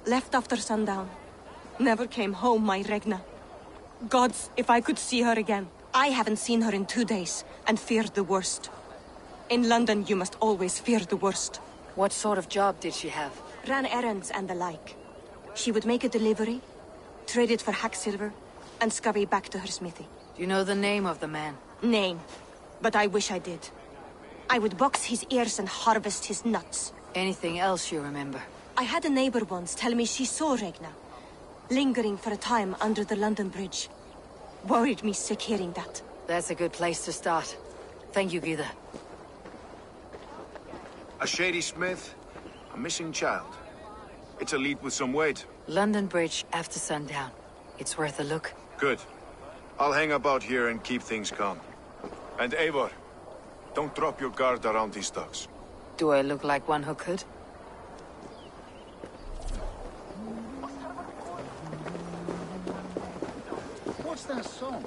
Left after sundown. Never came home, my Regna. Gods, if I could see her again. I haven't seen her in 2 days, and feared the worst. In London, you must always fear the worst.
What sort of job did she have?
Ran errands and the like. She would make a delivery, trade it for hack silver, and scurry back to her smithy.
Do you know the name of the man?
Name. But I wish I did. I would box his ears and harvest his nuts.
Anything else you remember?
I had a neighbor once tell me she saw Regna, lingering for a time under the London Bridge. Worried me sick hearing that.
That's a good place to start. Thank you, Gida.
A shady smith, a missing child. It's a lead with some weight.
London Bridge after sundown. It's worth a look.
Good. I'll hang about here and keep things calm. And Eivor, don't drop your guard around these docks.
Do I look like one who could?
What's that song?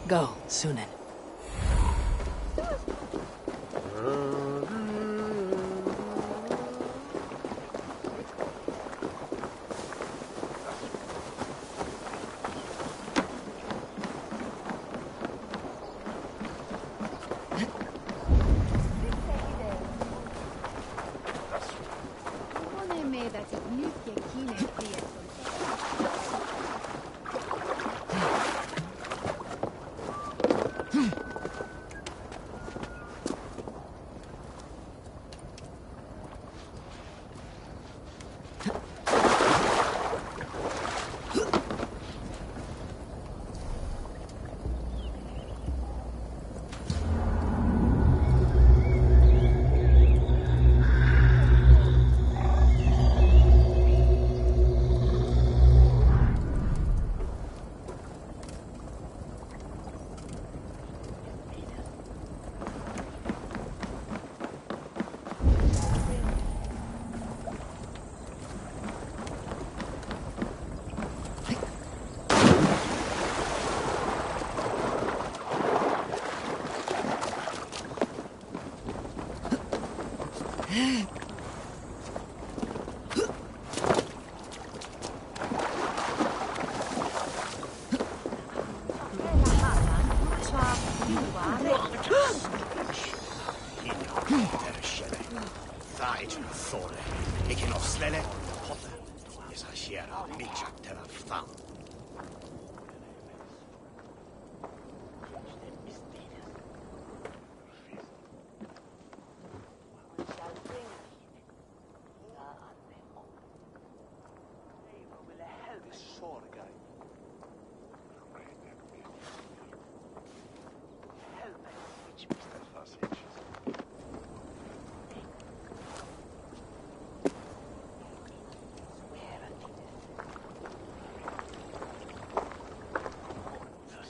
Go, Sunan.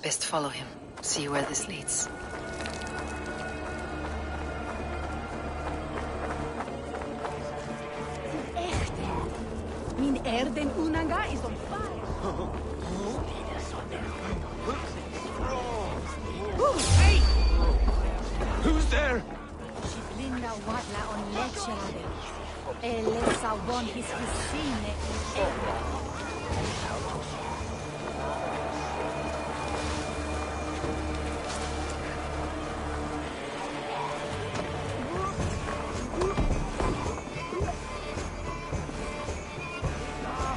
Best follow him. See where this leads.
air than Unanga is on fire.
Hey! Who's there?
Linda Wadla on Lechere. Elesa won his Husine in Eivor.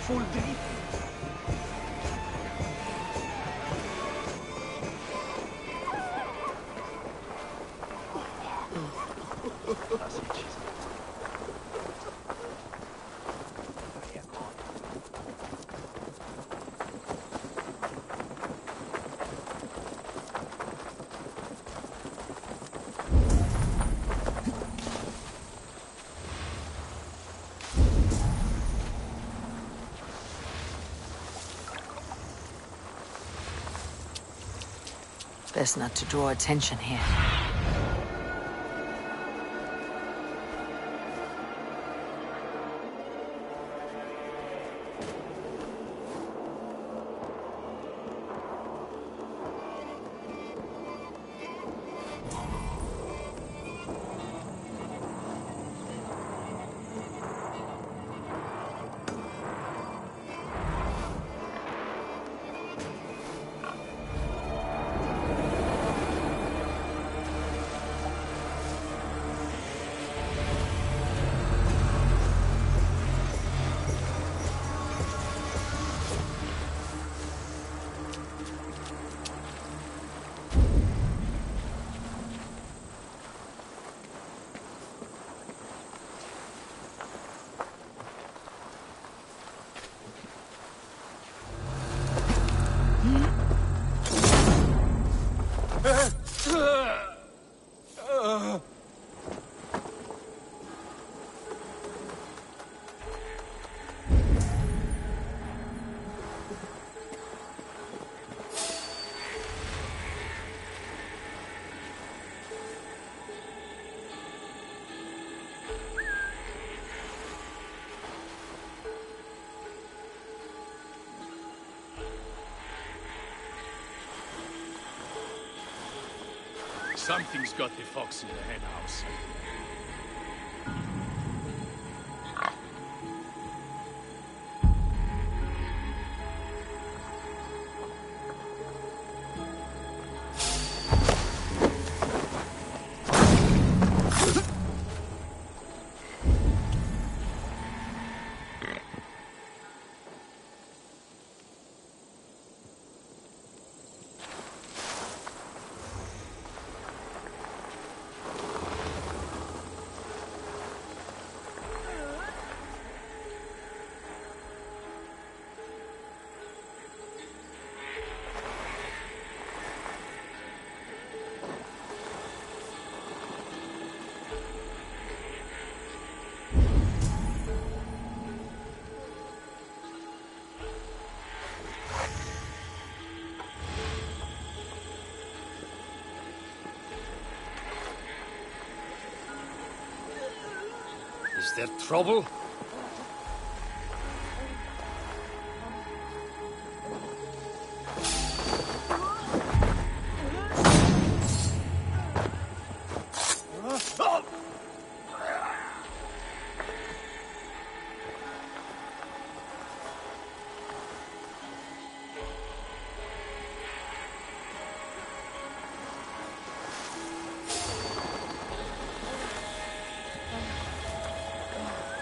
Full deep.
Best not to draw attention here.
Something's got the fox in the henhouse. Is there trouble?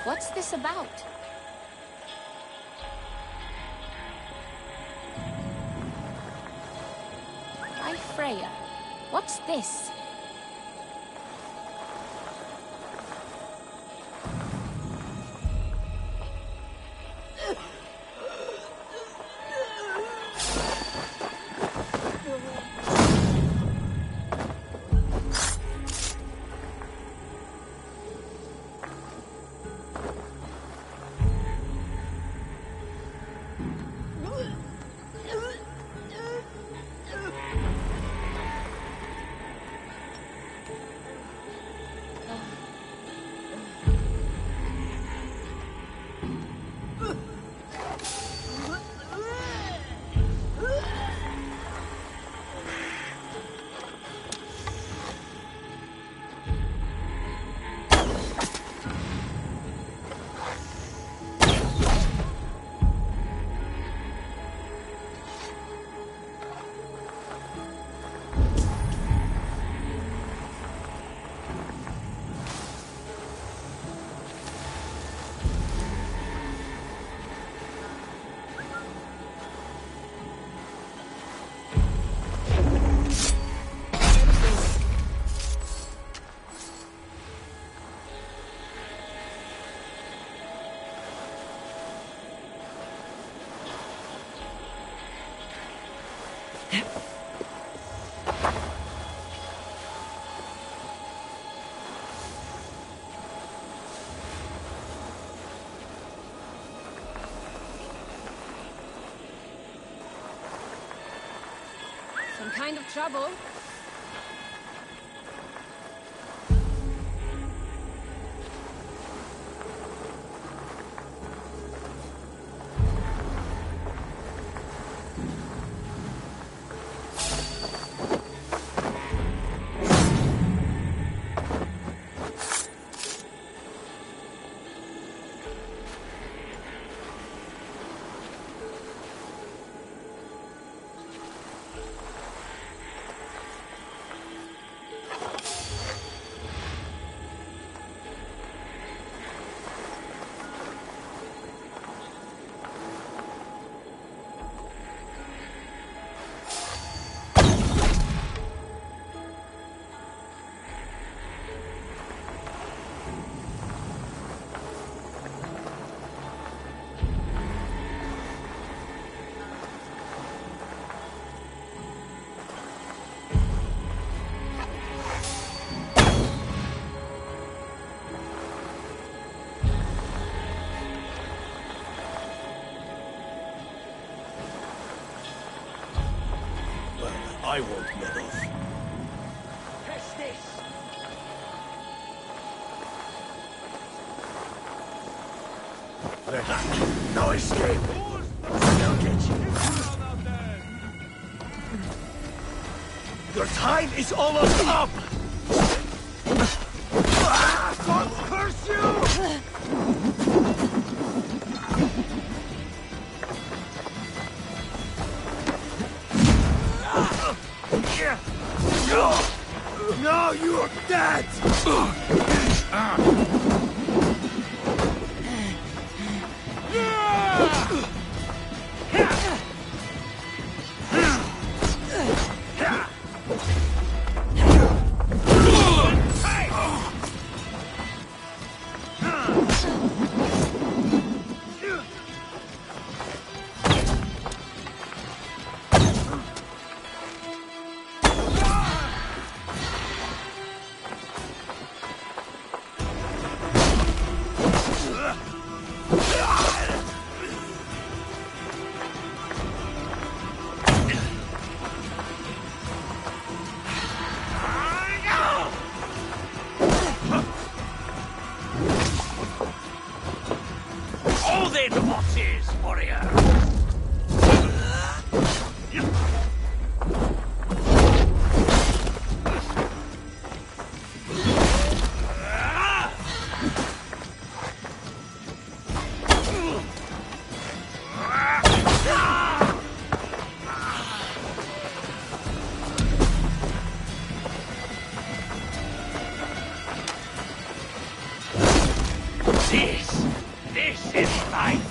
What's this about? Hi, Freya. What's this? kind of trouble.
I won't let off.
Catch this!
No escape! They'll get you. Your time is almost up! God curse you! No, you're dead!
Hold it, horses, warrior! This is life!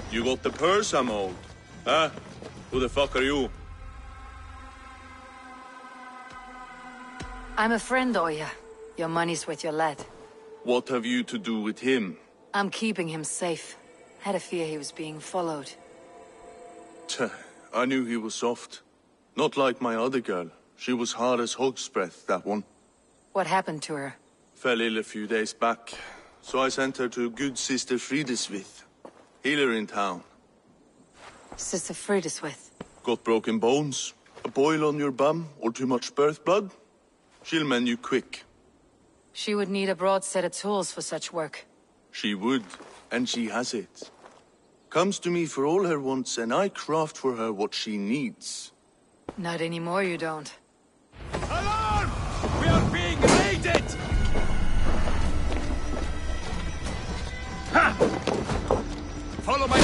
You got the purse, I'm old. Huh? Who the fuck are you?
I'm a friend, Oya. Your money's with your lad.
What have you to do with him?
I'm keeping him safe. Had a fear he was being followed.
Tch, I knew he was soft. Not like my other girl. She was hard as hog's breath, that one.
What happened to her?
Fell ill a few days back. So I sent her to good Sister Frideswith. Healer in town.
Sister Frideswith.
Got broken bones, a boil on your bum, or too much birth blood? She'll mend you quick.
She would need a broad set of tools for such work.
She would, and she has it. Comes to me for all her wants, and I craft for her what she needs.
Not anymore, you don't.
Alarm! We are being raided! Ha! Follow my...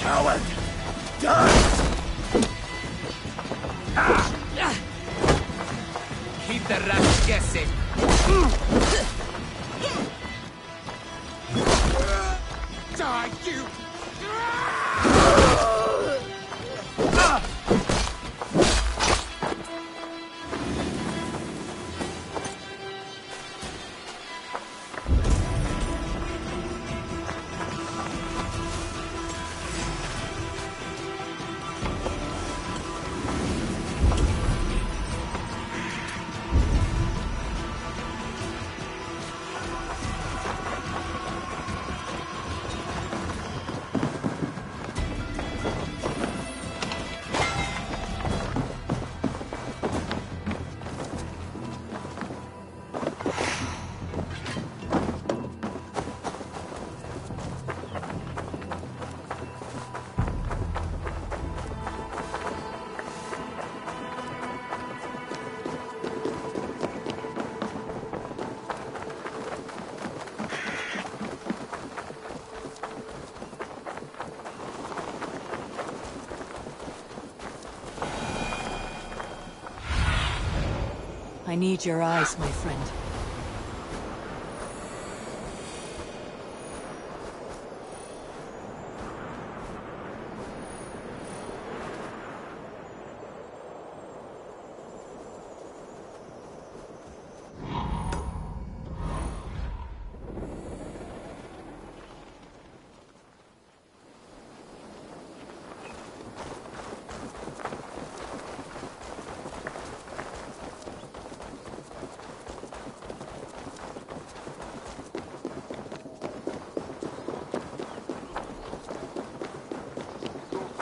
Coward! Done!
Keep the rats guessing. Die, you!
I need your eyes, my friend.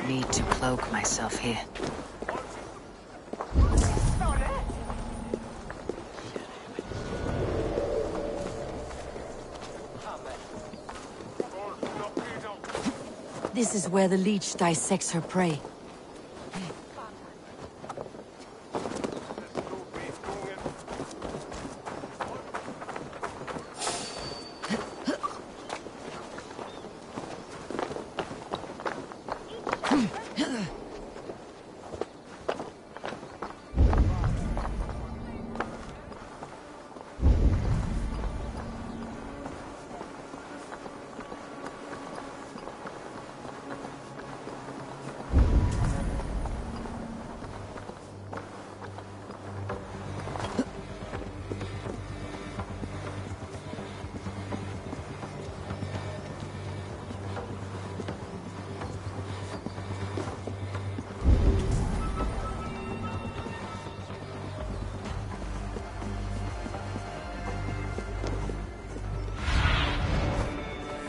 Need to cloak myself here. This is where the leech dissects her prey.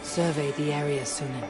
Survey the area sooner.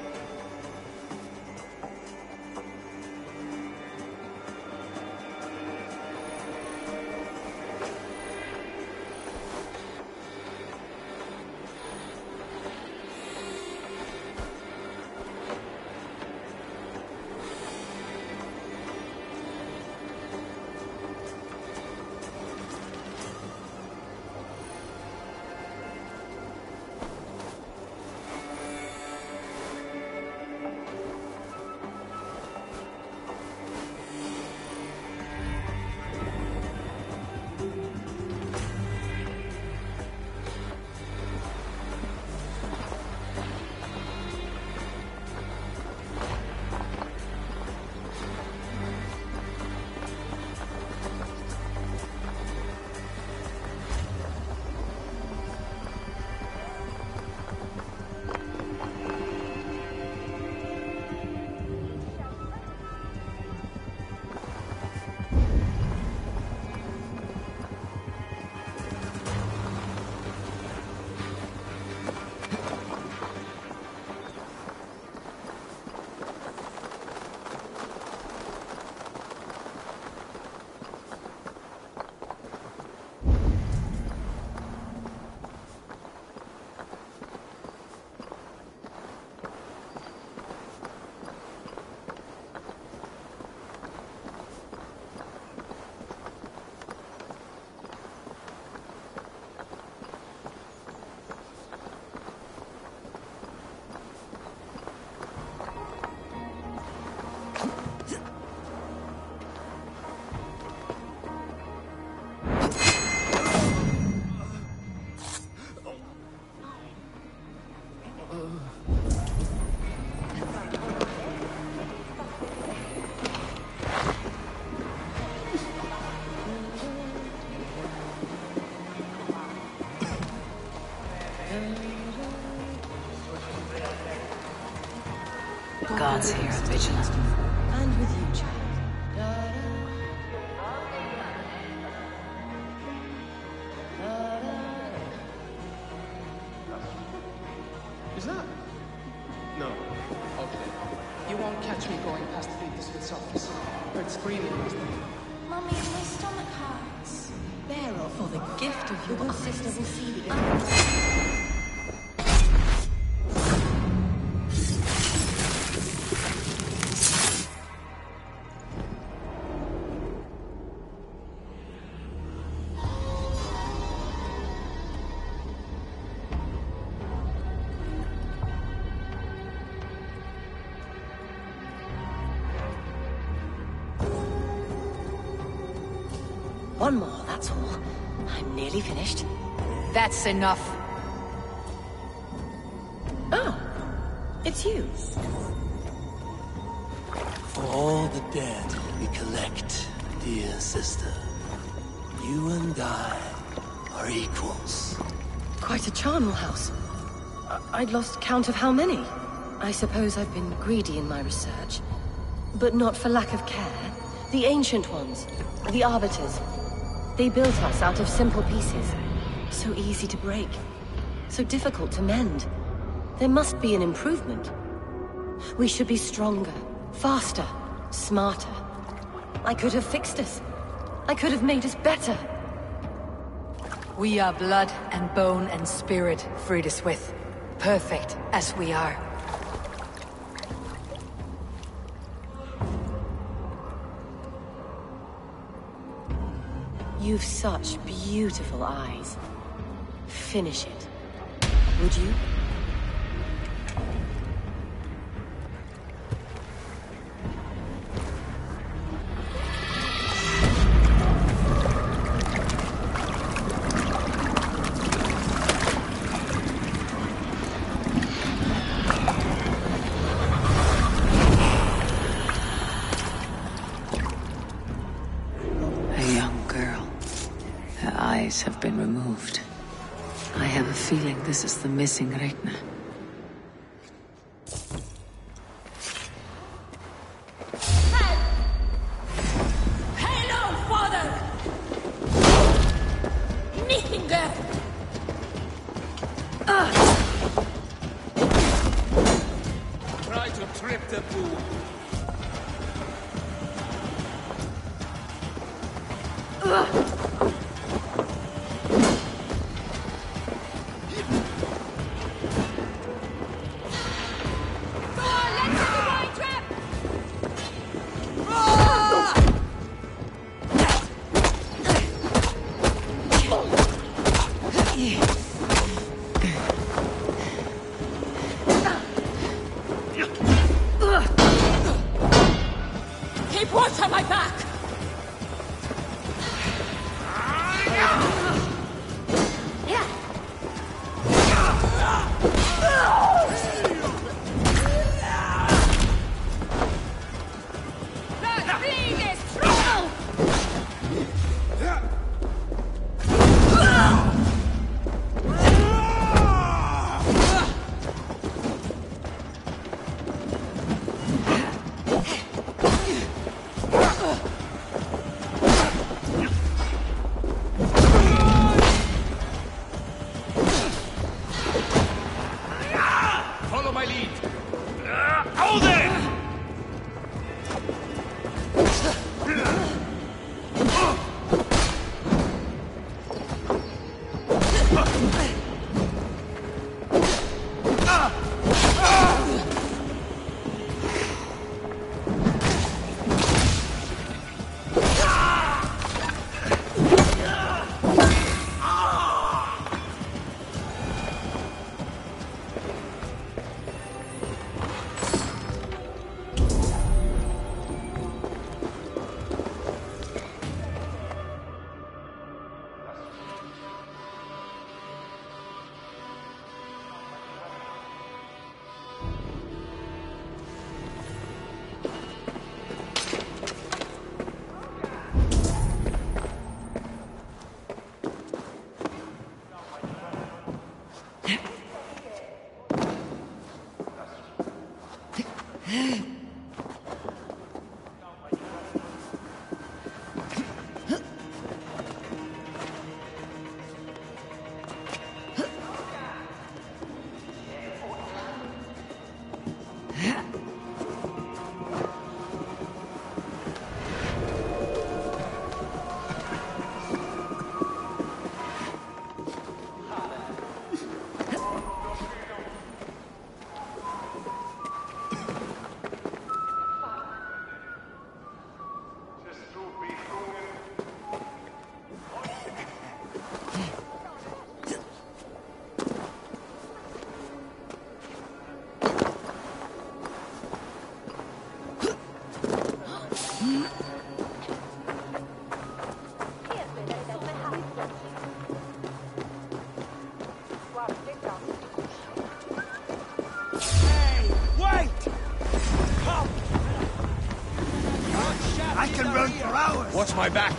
Gods here are vigilant.
And with you, child.
Is that? No. Okay. You won't catch me going past Fleet's office. Heard screaming last night.
Mummy, my stomach hurts.
Bearer for the gift of your good sister will see the One more, that's all. I'm nearly finished.
That's enough.
Oh, it's you.
For all the dead we collect, dear sister, you and I are equals.
Quite a charnel house. I'd lost count of how many. I suppose I've been greedy in my research. But not for lack of care. The ancient ones, the arbiters, they built us out of simple pieces. So easy to break. So difficult to mend. There must be an improvement. We should be stronger, faster, smarter. I could have fixed us. I could have made us better.
We are blood and bone and spirit, Frida Swith. Perfect as we are.
You've such beautiful eyes. Finish it. Would you?
Have been removed. I have a feeling this is the missing Reitna.
Hello, father! Nichinger!
Try to trip the fool.
Keep watch on my back! That thing is trouble!
I can run for hours!
Watch my back!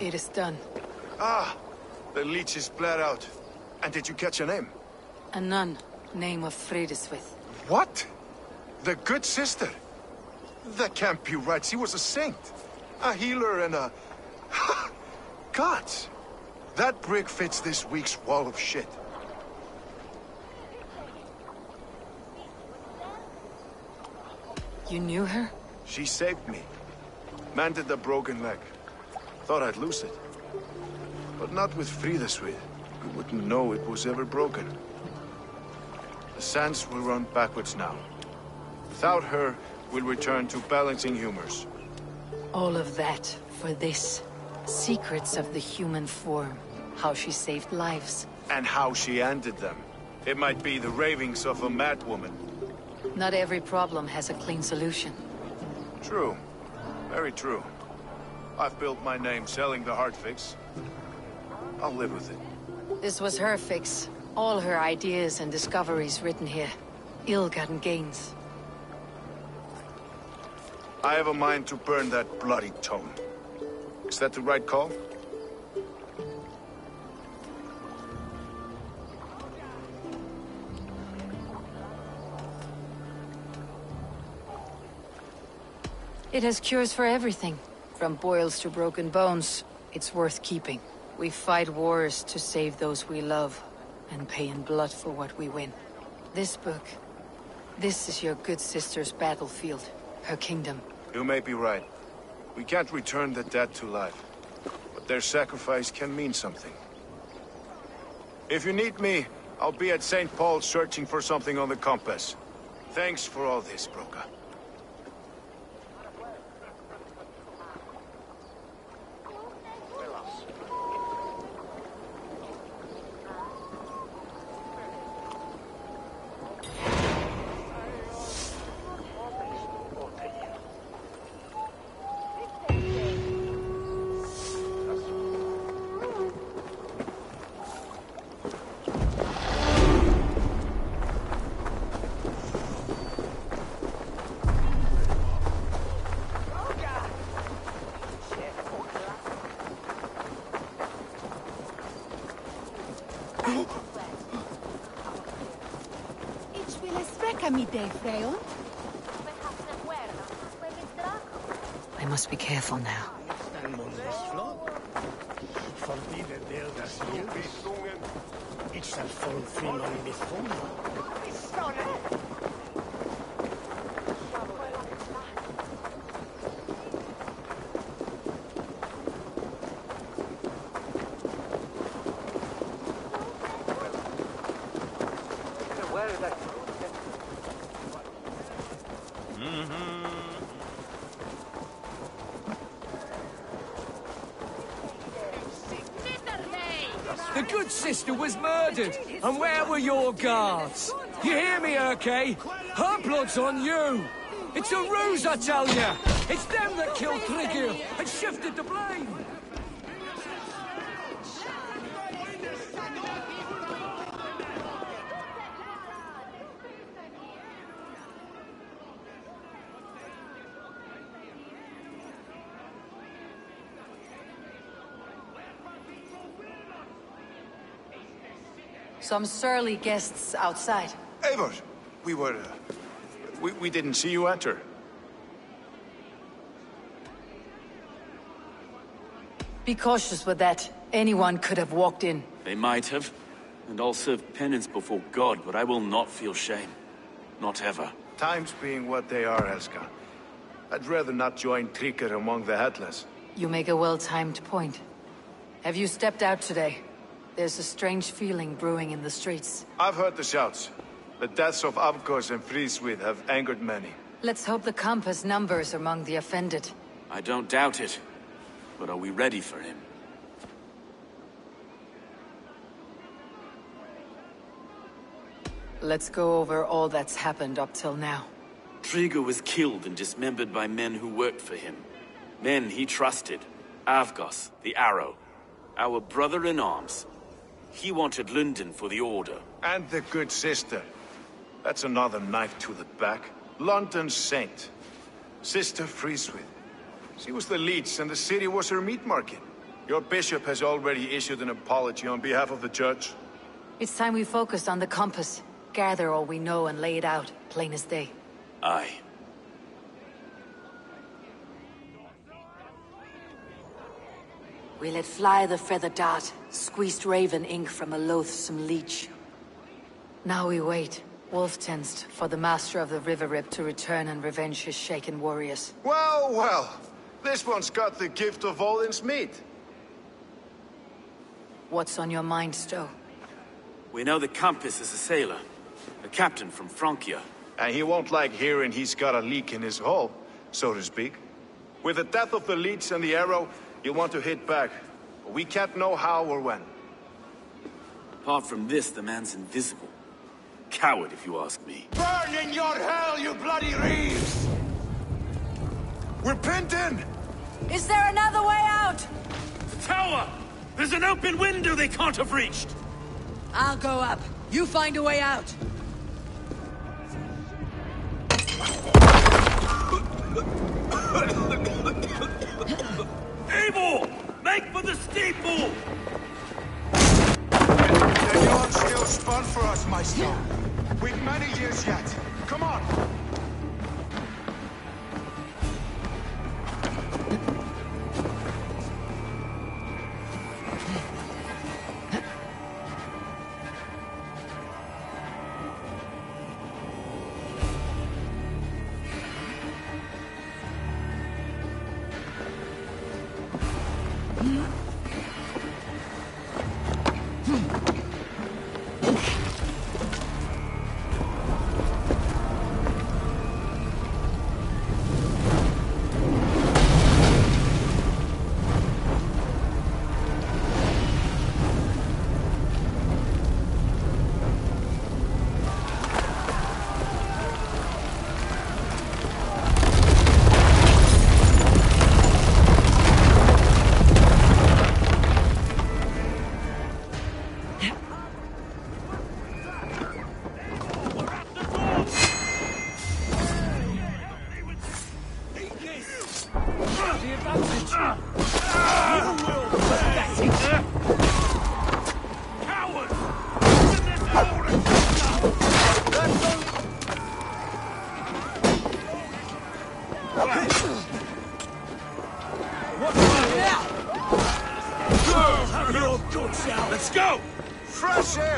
It is done.
Ah! The leech is bled out. And did you catch her name?
A nun, name of Fredeswith.
What? The good sister? That can't be right. She was a saint. A healer and a... Gods! That brick fits this week's wall of shit.
You knew her?
She saved me. Mended the broken leg. Thought I'd lose it. But not with Frideswith. We wouldn't know it was ever broken. The sands will run backwards now. Without her, we'll return to balancing humors.
All of that for this. Secrets of the human form. How she saved lives.
And how she ended them. It might be the ravings of a madwoman.
Not every problem has a clean solution.
True. Very true. I've built my name selling the heart fix. I'll live with it.
This was her fix. All her ideas and discoveries written here. Ill-gotten gains.
I have a mind to burn that bloody tome. Is that the right call?
It has cures for everything. From boils to broken bones. It's worth keeping. We fight wars to save those we love, and pay in blood for what we win. This book, this is your good sister's battlefield, her kingdom.
You may be right. We can't return the dead to life, but their sacrifice can mean something. If you need me, I'll be at St. Paul's searching for something on the compass. Thanks for all this, Broca.
Ich will es wrecken mit dir, Freyon.
I must be careful now.
The good sister was murdered, and where were your guards? You hear me, Urke? Her blood's on you! It's a ruse, I tell you! It's them that killed Trigger and shifted the blame!
Some surly guests outside.
Eivor, we didn't see you enter.
Be cautious with that. Anyone could have walked in.
They might have. And I'll serve penance before God, but I will not feel shame. Not ever.
Times being what they are, Helska. I'd rather not join Trigger among the headless.
You make a well-timed point. Have you stepped out today? There's a strange feeling brewing in the streets.
I've heard the shouts. The deaths of Avgos and Friswith have angered many.
Let's hope the Camp has numbers among the offended.
I don't doubt it. But are we ready for him?
Let's go over all that's happened up till now.
Trigger was killed and dismembered by men who worked for him. Men he trusted. Avgos, the Arrow. Our brother-in-arms. He wanted London for the Order.
And the good sister. That's another knife to the back. London's saint. Sister Friswith. She was the leech and the city was her meat market. Your bishop has already issued an apology on behalf of the church.
It's time we focused on the compass. Gather all we know and lay it out, plain as day.
Aye.
We let fly the feather dart, squeezed raven ink from a loathsome leech. Now we wait, wolf-tensed, for the master of the River Rip to return and revenge his shaken warriors.
Well, well. This one's got the gift of Odin's meat.
What's on your mind, Stowe?
We know the Compass is a sailor. A captain from Francia.
And he won't like hearing he's got a leak in his hull, so to speak. With the death of the leech and the arrow, you want to hit back. But we can't know how or when.
Apart from this, the man's invisible. Coward, if you ask me.
Burn in your hell, you bloody reeves!
We're pinned in!
Is there another way out?
The tower! There's an open window they can't have reached!
I'll go up. You find a way out.
Eivor! Make for the steeple!
The yard's still spun for us, my son. We've many years yet. Come on!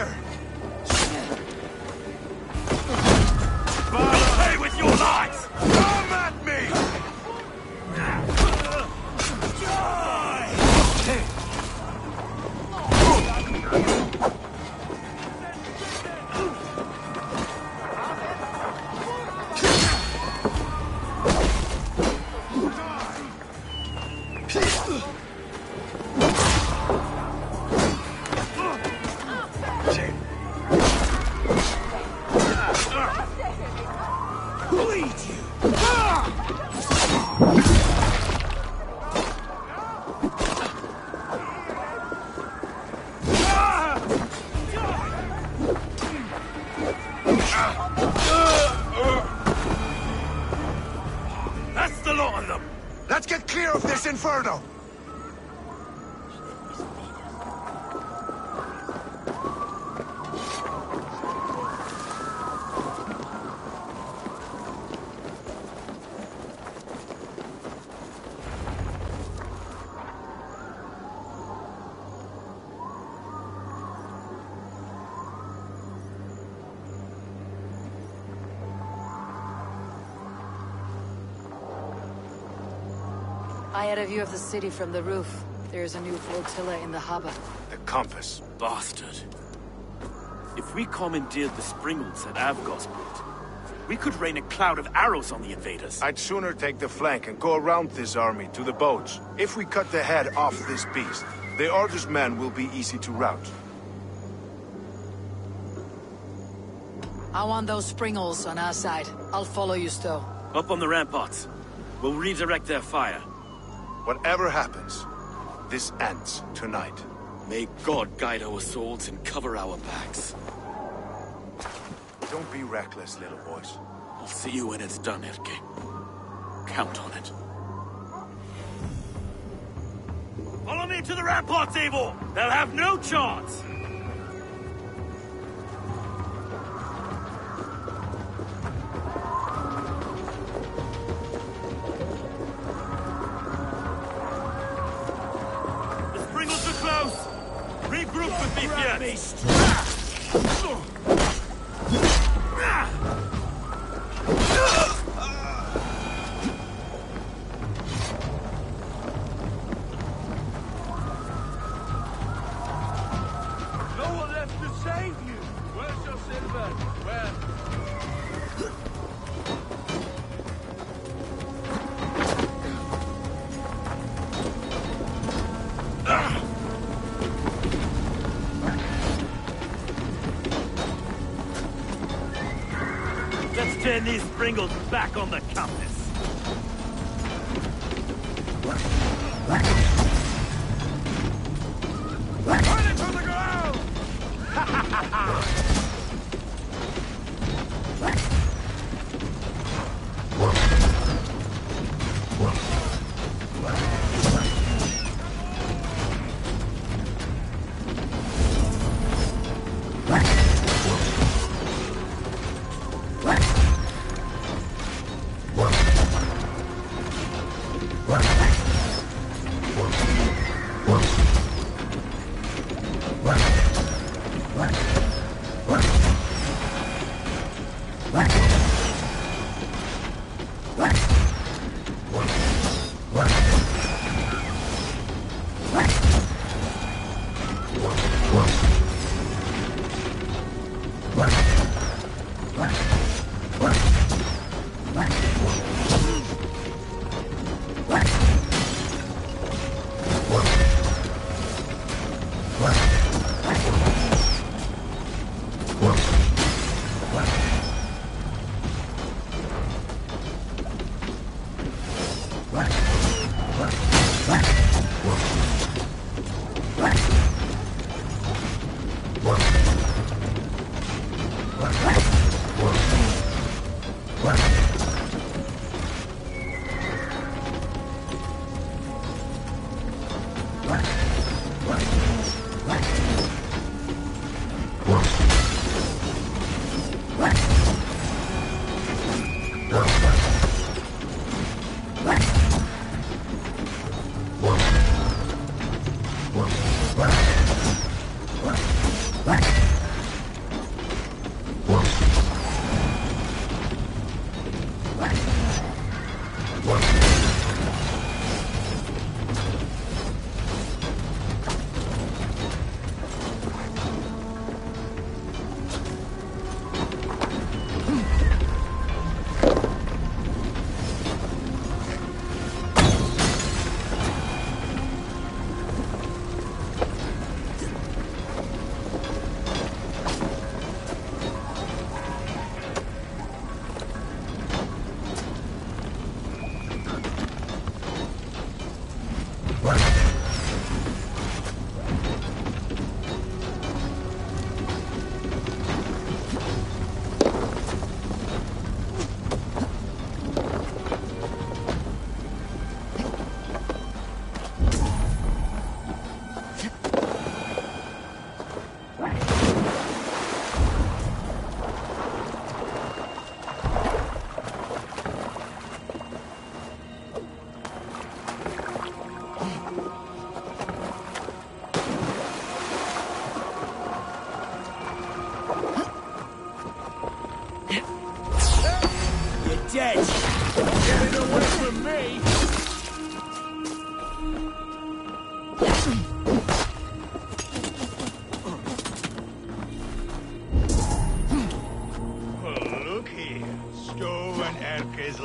here!
You'll pay with your lives!
Come at me!
That's the lot of them!
Let's get clear of this inferno!
I had a view of the city from the roof. There's a new flotilla in the harbor.
The compass.
Bastard. If we commandeered the Springles at Avgosport, we could rain a cloud of arrows on the invaders.
I'd sooner take the flank and go around this army to the boats. If we cut the head off this beast, the Order's men will be easy to rout.
I want those Springles on our side. I'll follow you, Stowe.
Up on the ramparts. We'll redirect their fire.
Whatever happens, this ends tonight.
May God guide our swords and cover our backs.
Don't be reckless, little boys.
I'll see you when it's done, Erke. Count on it. Follow me to the ramparts, Eivor! They'll have no chance! Regroup with me, Fiat!
No one left to save you! Where's your silver? Where?
Let's turn these Springles back on the compass.
Turn it to the ground!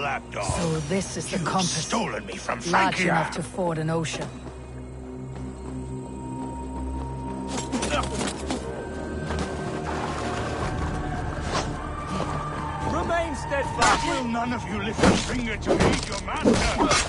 lapdog.
So this is the compass.
Stolen me from
Large
Francia.
enough to ford an ocean.
Remain steadfast. Will none of you lift a finger to aid your master?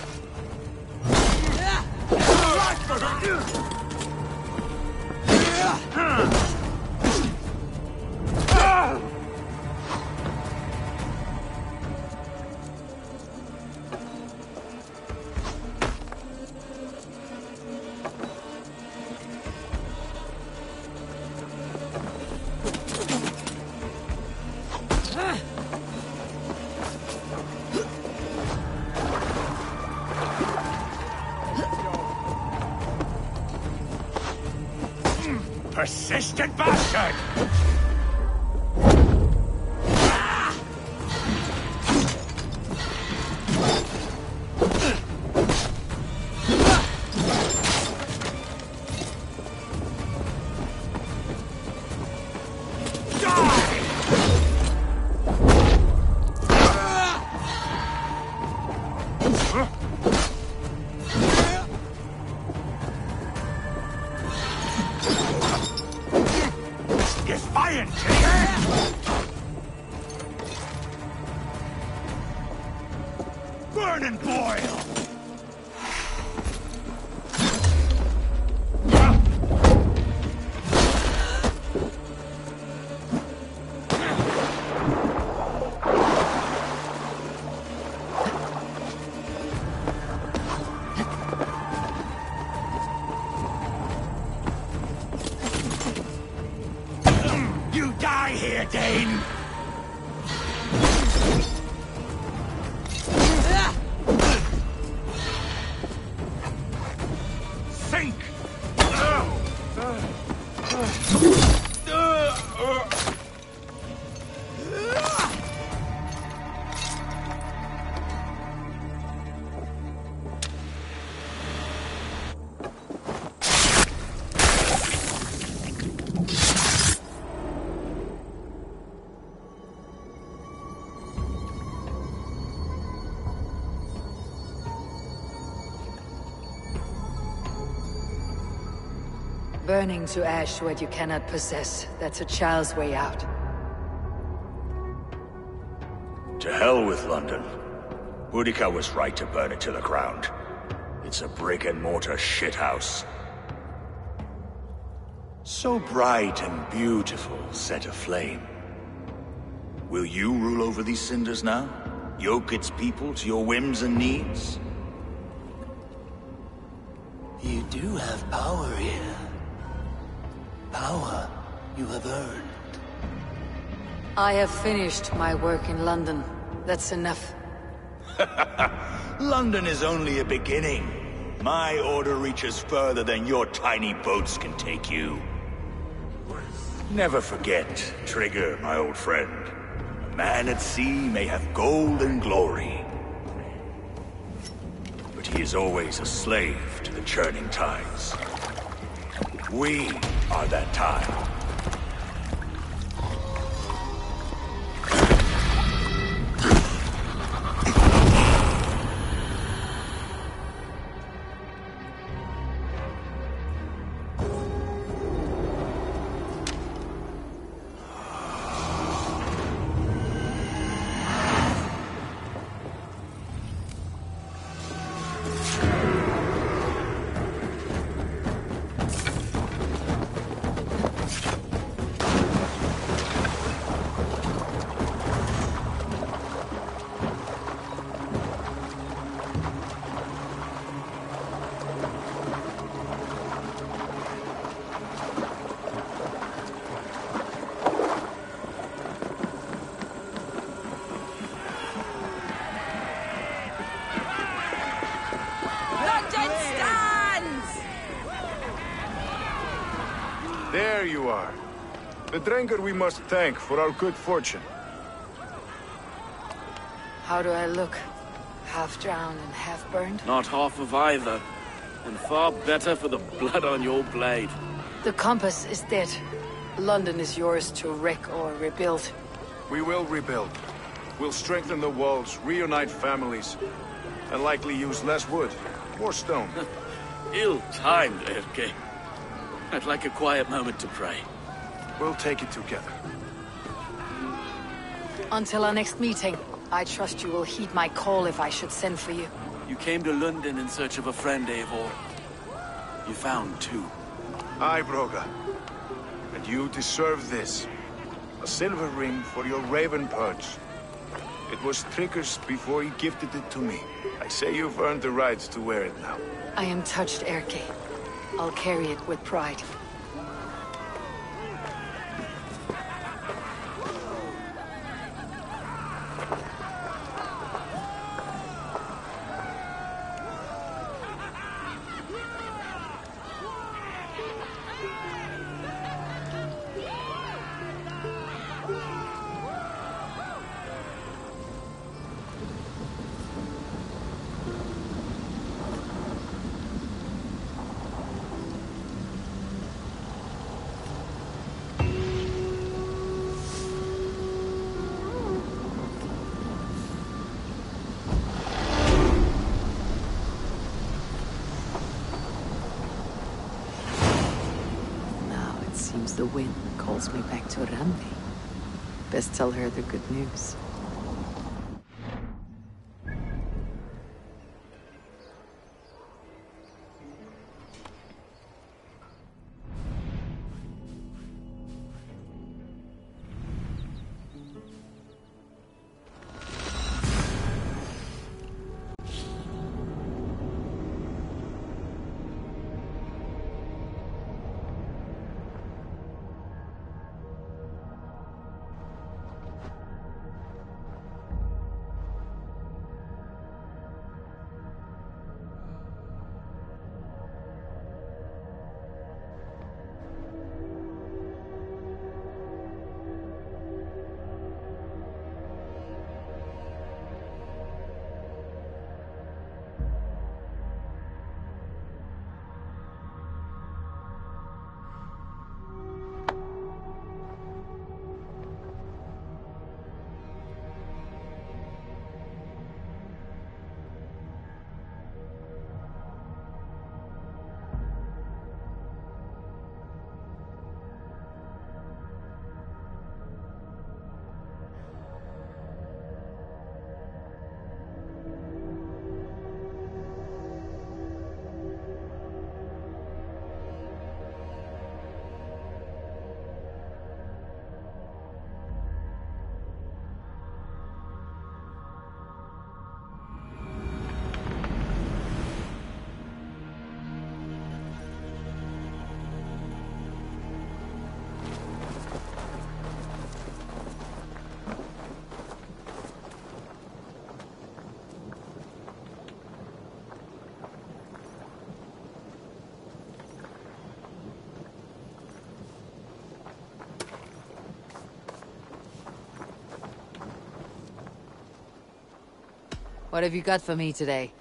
Persistent bastard! Burn and boil! You die here, Dane! Think!
Burning to ash what you cannot possess. That's a child's way out.
To hell with London. Boudica was right to burn it to the ground. It's a brick-and-mortar shithouse. So bright and beautiful, set aflame. Will you rule over these cinders now? Yoke its people to your whims and needs?
You do have power here. Power you have earned.
I have finished my work in London. That's enough.
London is only a beginning. My order reaches further than your tiny boats can take you. Never forget, Trigger, my old friend. A man at sea may have gold and glory, but he is always a slave to the churning tides. We are that tide.
There you are. The drinker we must thank for our good fortune.
How do I look? Half drowned and half burned?
Not half of either. And far better for the blood on your blade.
The compass is dead. London is yours to wreck or rebuild.
We will rebuild. We'll strengthen the walls, reunite families, and likely use less wood, more stone.
Ill-timed, Erke. I'd like a quiet moment to pray.
We'll take it together.
Until our next meeting, I trust you will heed my call if I should send for you.
You came to London in search of a friend, Eivor. You found two.
Aye, Broga. And you deserve this. A silver ring for your raven perch. It was Trigger's before he gifted it to me. I say you've earned the right to wear it now.
I am touched, Erke. I'll carry it with pride. The wind calls me back to Randi. Best tell her the good news. What have you got for me today?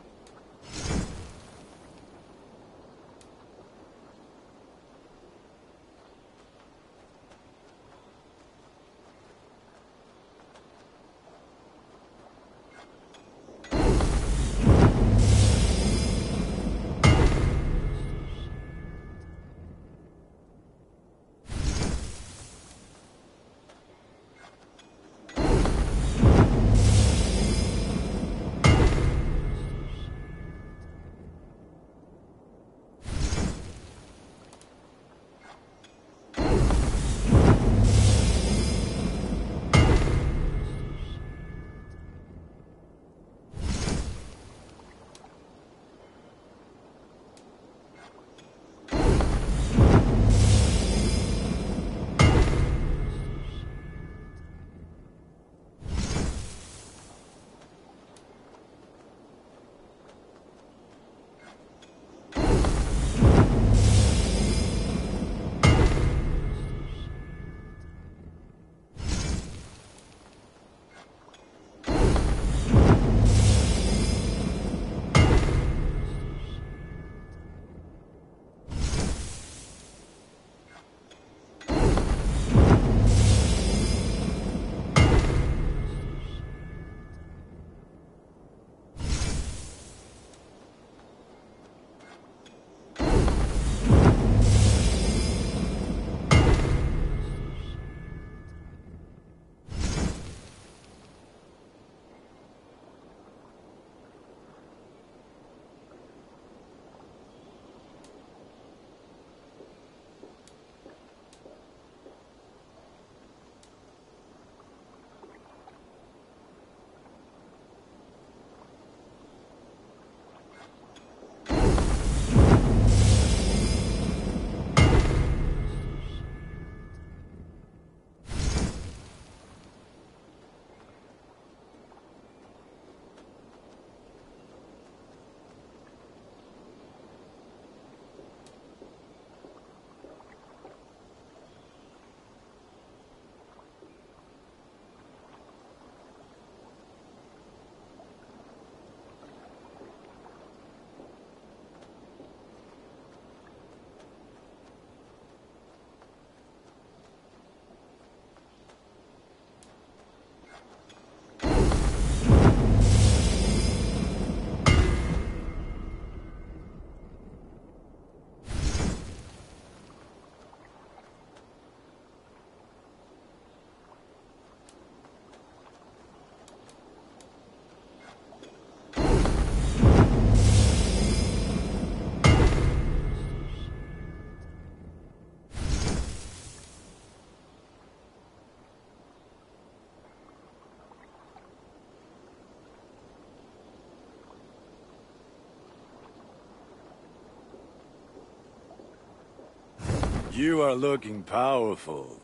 You are looking powerful.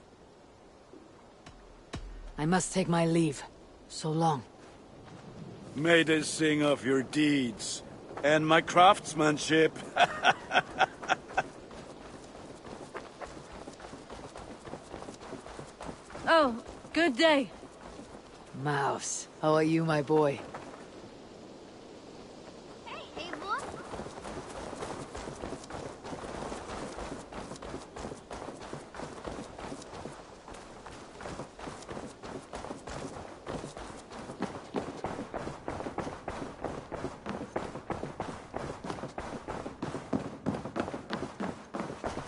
I must take my leave. So long.
May they sing of your deeds, and my craftsmanship.
Oh, good day.
Mouse, how are you, my boy?
Hey, Eivor.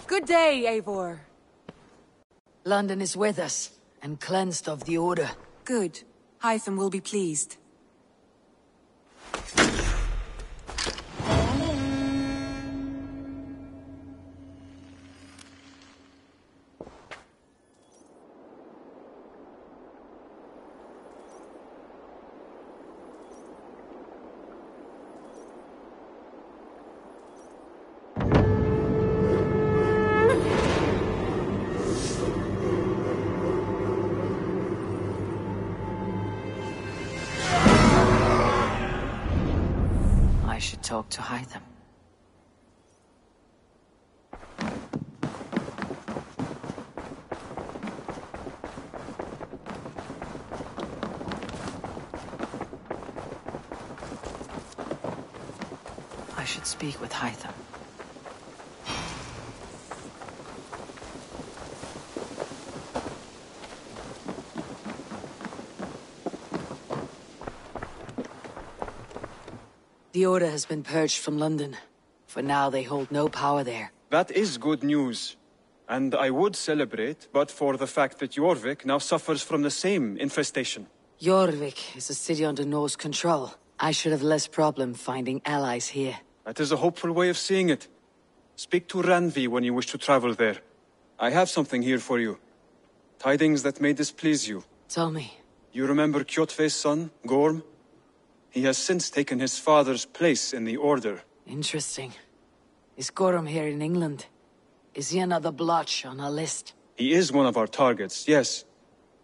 Good day, Eivor.
London is with us, and cleansed of the Order.
Good. Hytham will be pleased.
I should talk to Hytham. I should speak with Hytham. The Order has been purged from London. For now, they hold no power there.
That is good news. And I would celebrate, but for the fact that Jorvik now suffers from the same infestation.
Jorvik is a city under Norse control. I should have less problem finding allies here.
That is a hopeful way of seeing it. Speak to Ranvi when you wish to travel there. I have something here for you. Tidings that may displease you.
Tell me.
You remember Kjotve's son, Gorm? He has since taken his father's place in the Order.
Interesting. Is Gorm here in England? Is he another blotch on our list?
He is one of our targets, yes.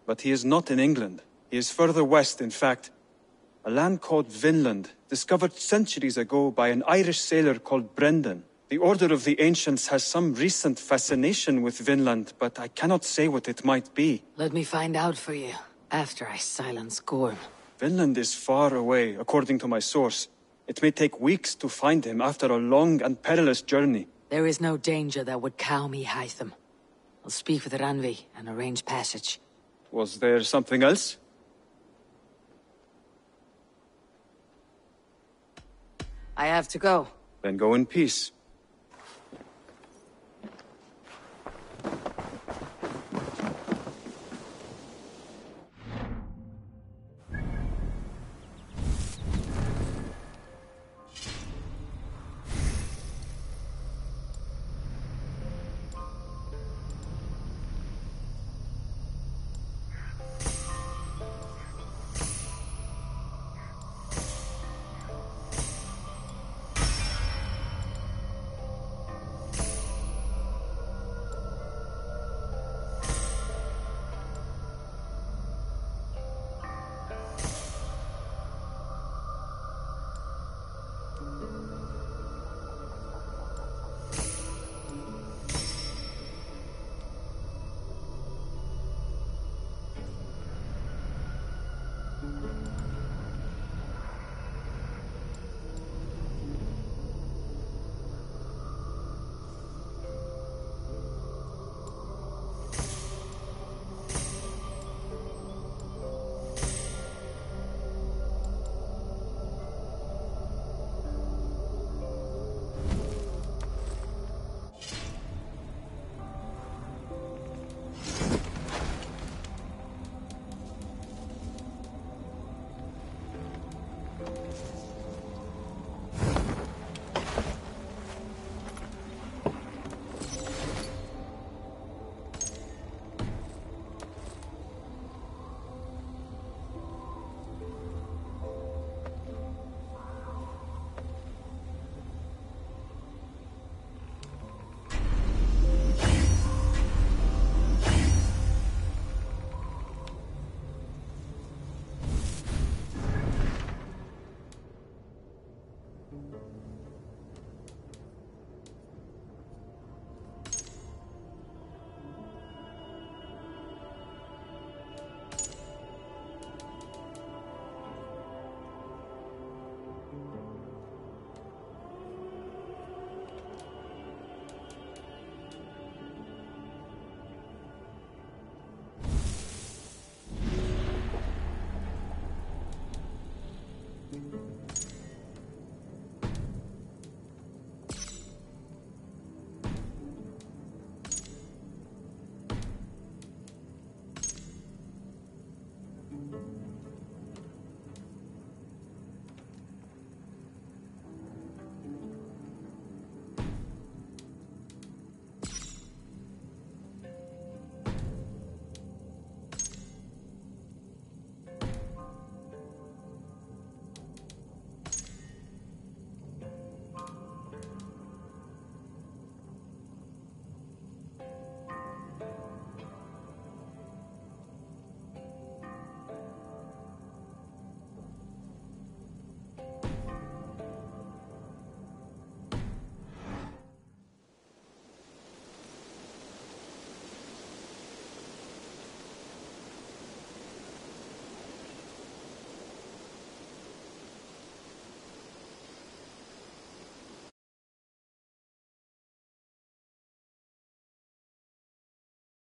But he is not in England. He is further west, in fact. A land called Vinland, discovered centuries ago by an Irish sailor called Brendan. The Order of the Ancients has some recent fascination with Vinland, but I cannot say what it might be.
Let me find out for you, after I silence Gorm.
Vinland is far away, according to my source. It may take weeks to find him after a long and perilous journey.
There is no danger that would cow me, Hytham. I'll speak with Ranvi and arrange passage.
Was there something else?
I have to go.
Then go in peace.